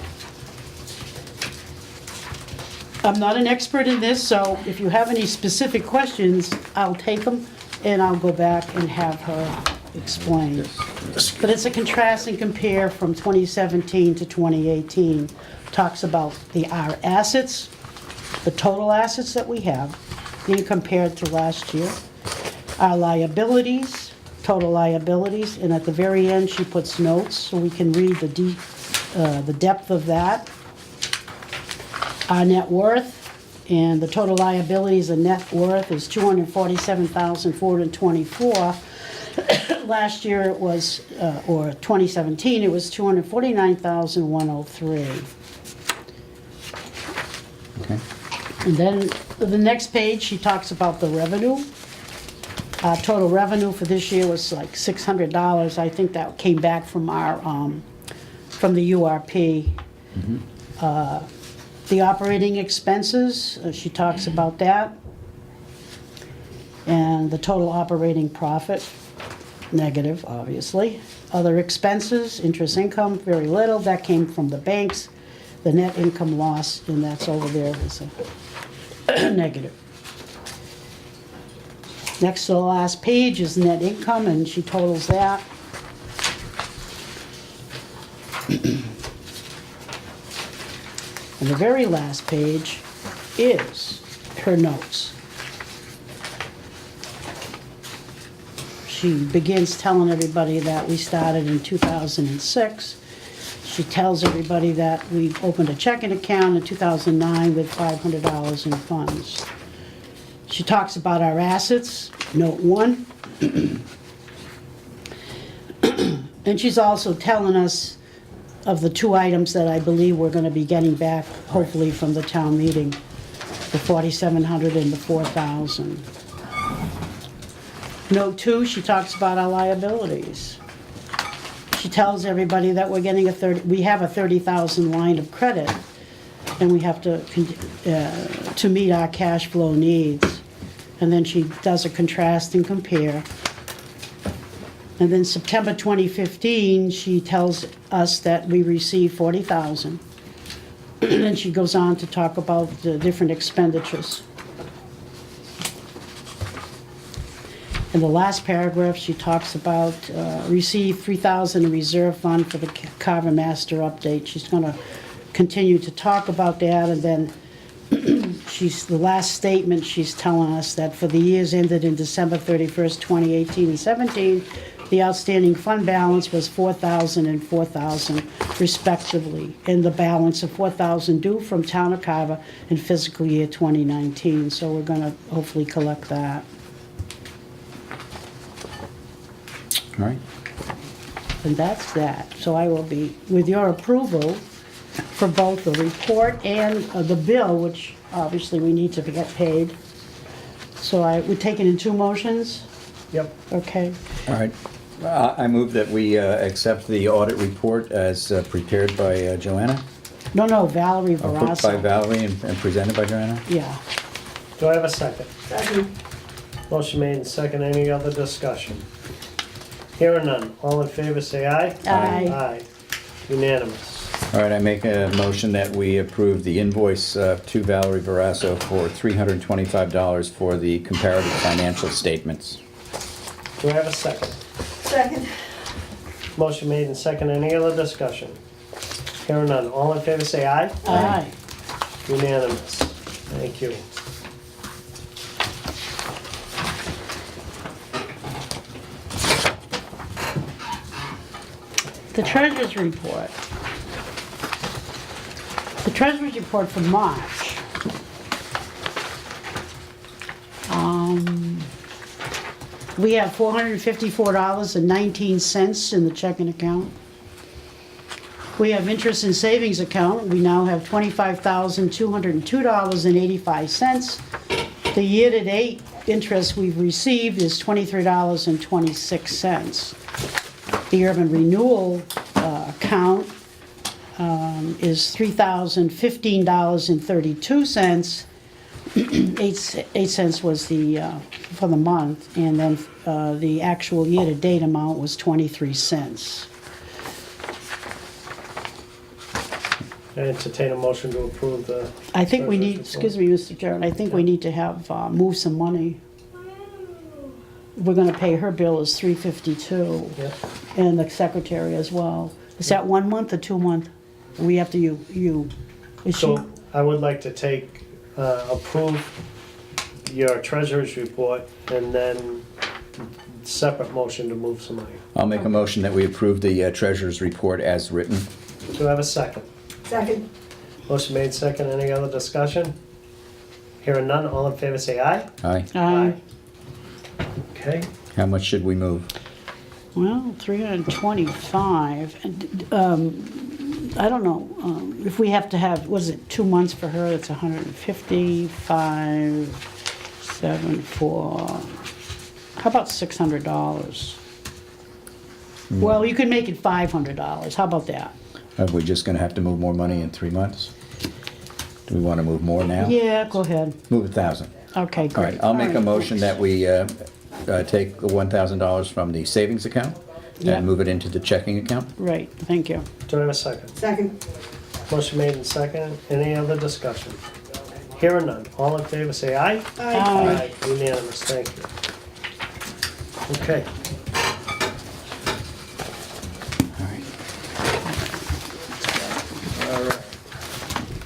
I'm not an expert in this, so if you have any specific questions, I'll take them and I'll go back and have her explain. But it's a contrast and compare from 2017 to 2018. Talks about our assets, the total assets that we have, being compared to last year. Our liabilities, total liabilities, and at the very end, she puts notes so we can read the depth of that. Our net worth, and the total liabilities and net worth is $247,424. Last year it was, or 2017, it was $249,103. Okay. And then the next page, she talks about the revenue. Total revenue for this year was like $600. I think that came back from our, from the URP. The operating expenses, she talks about that. And the total operating profit, negative, obviously. Other expenses, interest income, very little. That came from the banks. The net income loss, and that's over there, is a negative. Next to the last page is net income, and she totals that. And the very last page is her notes. She begins telling everybody that we started in 2006. She tells everybody that we opened a checking account in 2009 with $500 in funds. She talks about our assets, note 1. And she's also telling us of the 2 items that I believe we're going to be getting back, hopefully from the town meeting, the $4,700 and the $4,000. Note 2, she talks about our liabilities. She tells everybody that we're getting we have a $30,000 line of credit, and we have to meet our cash flow needs. And then she does a contrast and compare. And then September 2015, she tells us that we received $40,000. And then she goes on to talk about the different expenditures. In the last paragraph, she talks about received $3,000 in reserve fund for the Carver master update. She's going to continue to talk about that, and then the last statement, she's telling us that for the years ended in December 31st, 2018 and 17, the outstanding fund balance was $4,000 and $4,000 respectively, and the balance of $4,000 due from Town of Carver in fiscal year 2019. So we're going to hopefully collect that. All right. And that's that. So I will be, with your approval, for both the report and the bill, which obviously we need to get paid. So we're taking in 2 motions? Yep. Okay. All right. I move that we accept the audit report as prepared by Joanna. No, Valerie Or put Varasso. by Valerie and presented by Joanna. Yeah. Do I have a second? Second. Motion made and second. Any other discussion? Hearing none. All in favor, say aye. Aye. Aye. Unanimous. All right, I make a motion that we approve the invoice to Valerie Varasso for $325 for the comparative financial statements. Do I have a second? Second. Motion made and second. Any other discussion? Hearing none. All in favor, say aye. Aye. Unanimous. Thank you. The treasurer's report. The treasurer's report for March. We have $454.19 in the checking account. We have interest in savings account. We now have $25,202.85. The year-to-date interest we've received is $23.26. The urban renewal account is $3,015.32. 8 cents was the for the month, and then the actual year-to-date amount was 23 cents. I entertain a motion to approve the. I think we need, treasurer's report. excuse me, Mr. Chairman, I think we need to have, move some money. we're gonna pay her bill is $352. Yeah. And the secretary as well. Is that 1 month or 2 month? We have to, is she? So I would like to take, approve your treasurer's report and then separate motion to move some money. I'll make a motion that we approve the treasurer's report as written. Do I have a second? Second, Motion made second. Any other discussion? Hearing none, all in favor say aye. Aye. Aye. Okay, How much should we move? Well, 325, and, I don't know, if we have to have, was it 2 months for her, it's 150, 5, 7, 4, how about $600? Well, you can make it $500, how about that? Are we just gonna have to move more money in 3 months? Do we wanna move more now? Yeah, go ahead, Move 1,000. okay, All great. right, I'll make a All right, motion that we take the $1,000 from the savings account Yeah. and move it into the checking account. Right, thank you. do I have a second? second, Motion made and second. Any other discussion? Hearing none, all in favor say aye. Aye. Unanimous, thank you. Okay, All right. all right.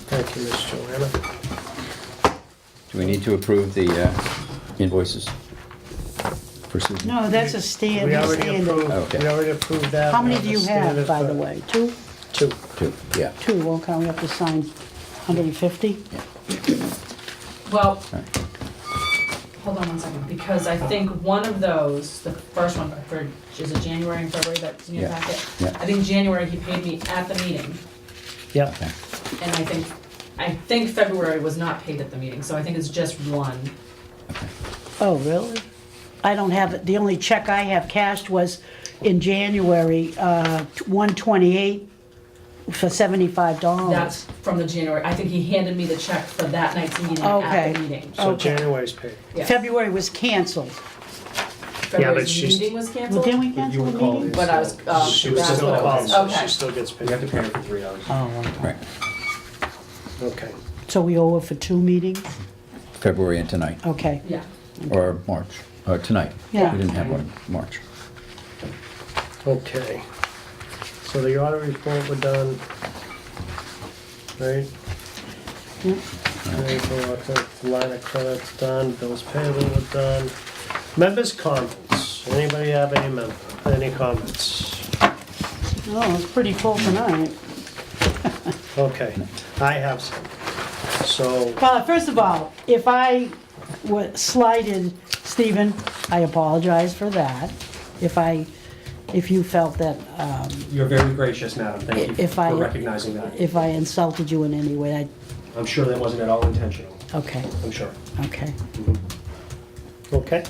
Thank you, Ms. Joanna. Do we need to approve the invoices for Susan? No, that's a We standard. already approved, Okay. we already approved that. How many do you have, Standard by for- the way? Two? Two. 2, yeah. Two, okay, we have to sign 150? Well, Right. hold on one second, because I think one of those, the first one for, is it January and February that's in your Yeah, packet? yeah. I think January he paid me at the meeting, Yep, Okay. and I think February was not paid at the meeting, so I think it's just one. Oh, really? I don't have it, the only check I have cashed was in January, 128 for $75. That's from the January, I think he handed me the check for that night's meeting at Okay. the meeting. so Okay. January's paid. Yeah. February was canceled. February's she's- meeting was Well, canceled? didn't we You cancel were the called meeting? in. But I was, She was that's still what it called, was. so Okay. she still gets You paid. have to pay her for 3 hours. Oh, okay. Right. Okay, So we owe it for 2 meetings? February and tonight, Okay, Yeah. or March, or tonight. Yeah. We didn't have one in March. okay. So the audit report we're done. Right? Yeah. Line of credits done, bills payable were done. Members' comments. Anybody have any comments? oh, it's pretty full tonight. Okay, I have some. So, Well, first of all, if I was slighted, Stephen, I apologize for that. If you felt that, You're very gracious, madam, thank you If I- for recognizing that. if I insulted you in any way, I'm sure that wasn't at all intentional, okay, I'm sure. okay. okay.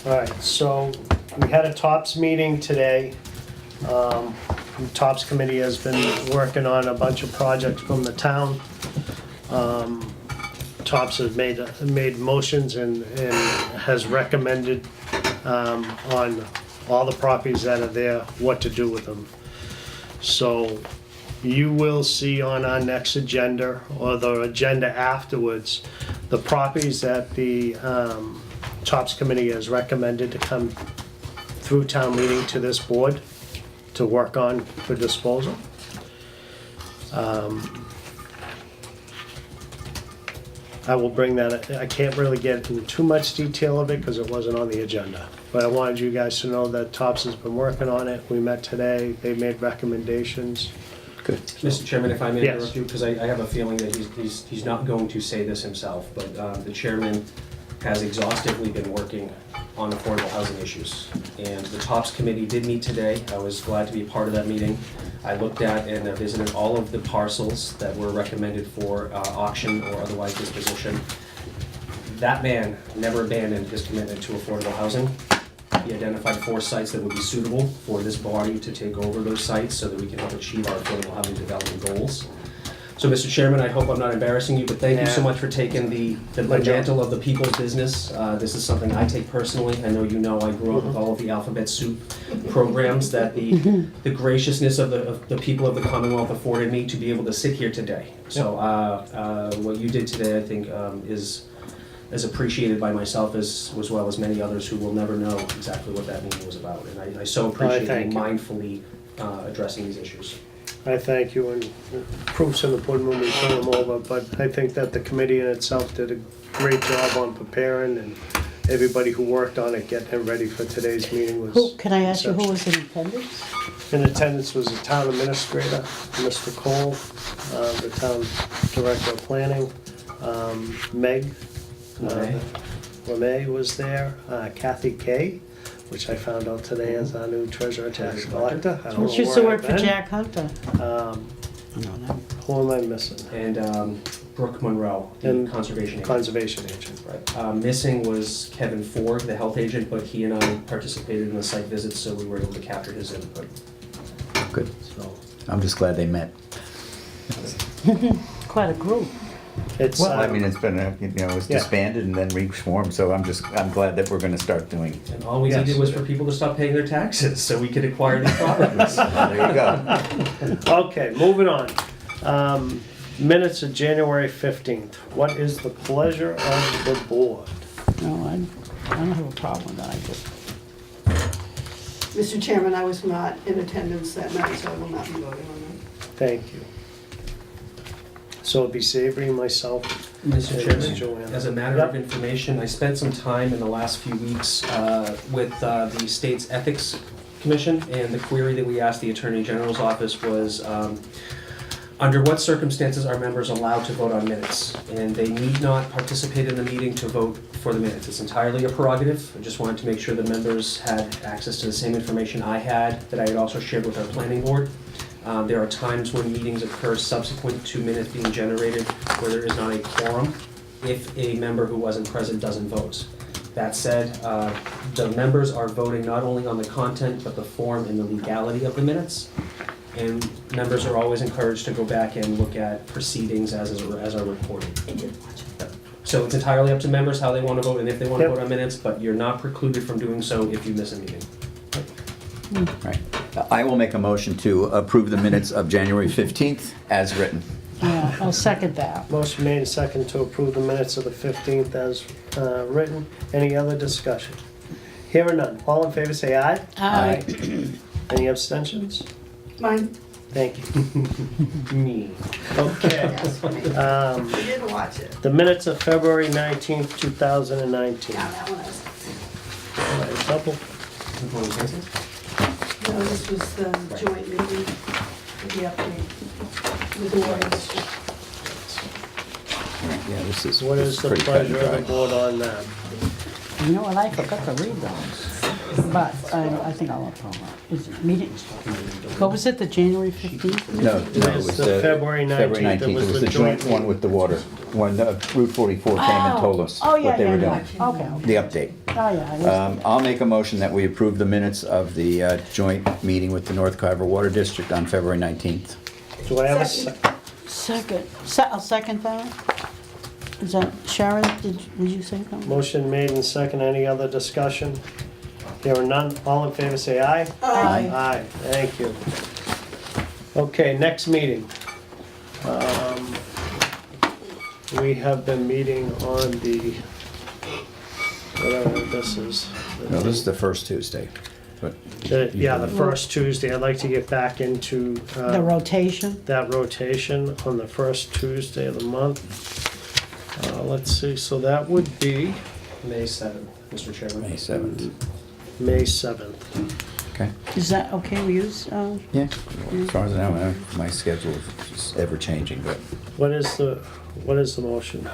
All right, so we had a TOPS meeting today. The TOPS committee has been working on a bunch of projects from the town. TOPS has made motions and has recommended on all the properties that are there, what to do with them. So you will see on our next agenda, or the agenda afterwards, the properties that the TOPS committee has recommended to come through town meeting to this board to work on for disposal. I will bring that, I can't really get into too much detail of it because it wasn't on the agenda. But I wanted you guys to know that TOPS has been working on it. We met today, they made recommendations. Good. Mr. Chairman, if I may Yes. interrupt you, because I have a feeling that he's not going to say this himself, but the chairman has exhaustively been working on affordable housing issues. And the TOPS committee did meet today. I was glad to be a part of that meeting. I looked at and visited all of the parcels that were recommended for auction or otherwise disposition. That man never abandoned his commitment to affordable housing. He identified 4 sites that would be suitable for this body to take over those sites so that we can help achieve our affordable housing development goals. So, Mr. Chairman, I hope I'm not embarrassing you, but thank you so Yeah. much for taking the mantle of the people's business. This is something I take personally. I know you know I grew up with all of the alphabet soup programs that the graciousness of the people of the Commonwealth afforded me to be able to sit here today. So what you did today, I think, is as appreciated by myself as well as many others who will never know exactly what that meeting was about. And I so appreciate thank you you. mindfully addressing these issues. I thank you, and proofs in the pudding when we turn them over, but I think that the committee in itself did a great job on preparing, and everybody who worked on it getting ready for today's meeting was. Who, can I ask you who was in attendance? In attendance was the town administrator, Mr. Cole, the town director of planning, Meg. LeMay. LeMay was there, Kathy Kay, which I found out today as our new treasurer tax collector. I don't know She used to where work I've for been. Jack Hunter. Um, I know that. Who am I missing? And Brooke Monroe, the And conservation agent. Conservation agent. Right. Missing was Kevin Ford, the health agent, but he and I participated in the site visits, so we were able to capture his input. Good. So I'm just glad they met. Quite a group. it's, Well, I mean, it's been, it's Yeah. disbanded and then reformed, so I'm glad that we're gonna start doing. And all we Yes. needed was for people to stop paying their taxes so we could acquire these properties. There you go. Okay, moving on. Minutes of January 15th. What is the pleasure of the board? No, I don't have a problem with that, I just, Mr. Chairman, I was not in attendance that night, so I will not be voting on Thank you. So it'd be Savory, myself, Mr. and Chairman, Joanne. as a matter of information, I spent some time in the last few weeks with the state's ethics commission, and the query that we asked the Attorney General's office was, under what circumstances are members allowed to vote on minutes? And they need not participate in the meeting to vote for the minutes. It's entirely a prerogative. I just wanted to make sure the members had access to the same information I had, that I had also shared with our planning board. There are times when meetings occur subsequent to minutes being generated where there is not a quorum if a member who wasn't present doesn't vote. That said, the members are voting not only on the content, but the form and the legality of the minutes. And members are always encouraged to go back and look at proceedings as are recorded. I did watch it. So it's entirely up to members how they want to vote and if they want to Yep. vote on minutes, but you're not precluded from doing so if you miss a meeting. Right. I will make a motion to approve the minutes of January 15th as written. yeah, I'll second that. Motion made and second to approve the minutes of the 15th as written. Any other discussion? Hearing none. All in favor say aye. Aye. Any abstentions? Mine, Thank you. Me. Okay. yes, for me. I did watch it. The minutes of February 19th, 2019. Yeah, that one I was, All right, double. no, this was the joint meeting with the update with the water district. Yeah, this is. What is the pretty cut and pleasure of the dry. board on that? You know what, I forgot to read those, but I think I'll have a problem. Is it meetings? What was it, the January 15th? No, It it was was the February 19th. It was the joint one with the water, when Route 44 came and told us Oh, yeah, what they were yeah, doing. yeah. Okay, okay. The update. Oh, yeah, I was, I'll make a motion that we approve the minutes of the joint meeting with the North Carver Water District on February 19th. Do I have a Second. second, I'll second that. Is that, Sharon, did you say something? motion made and second? Any other discussion? Hearing none. All in favor say aye. Aye. Aye, thank you. Okay, next meeting. We have been meeting on the, whatever this is. No, this is the first Tuesday, but Yeah, the first Tuesday. I'd like to get back into The rotation? that rotation on the first Tuesday of the month. Let's see, so that would be May 7th, Mr. Chairman. May 7th. May 7th. Okay? Is that okay with you? Yeah, as far as I know, my schedule is ever changing, but What is the motion?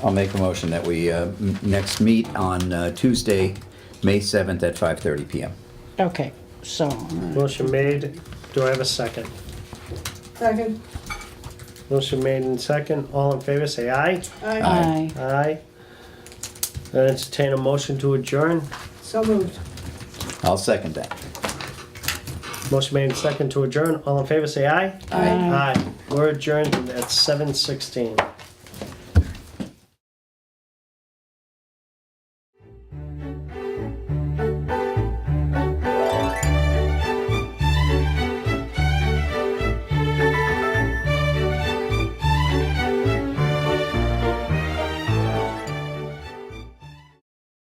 I'll make a motion that we next meet on Tuesday, May 7th at 5:30 PM. Okay, so, Motion made. Do I have a second? Second, Motion made and second. All in favor, say aye. aye, aye. Aye. I entertain a motion to adjourn. so moved. I'll second that. Motion made and second to adjourn. All in favor, say aye. Aye. Aye. We're adjourned at 7:16.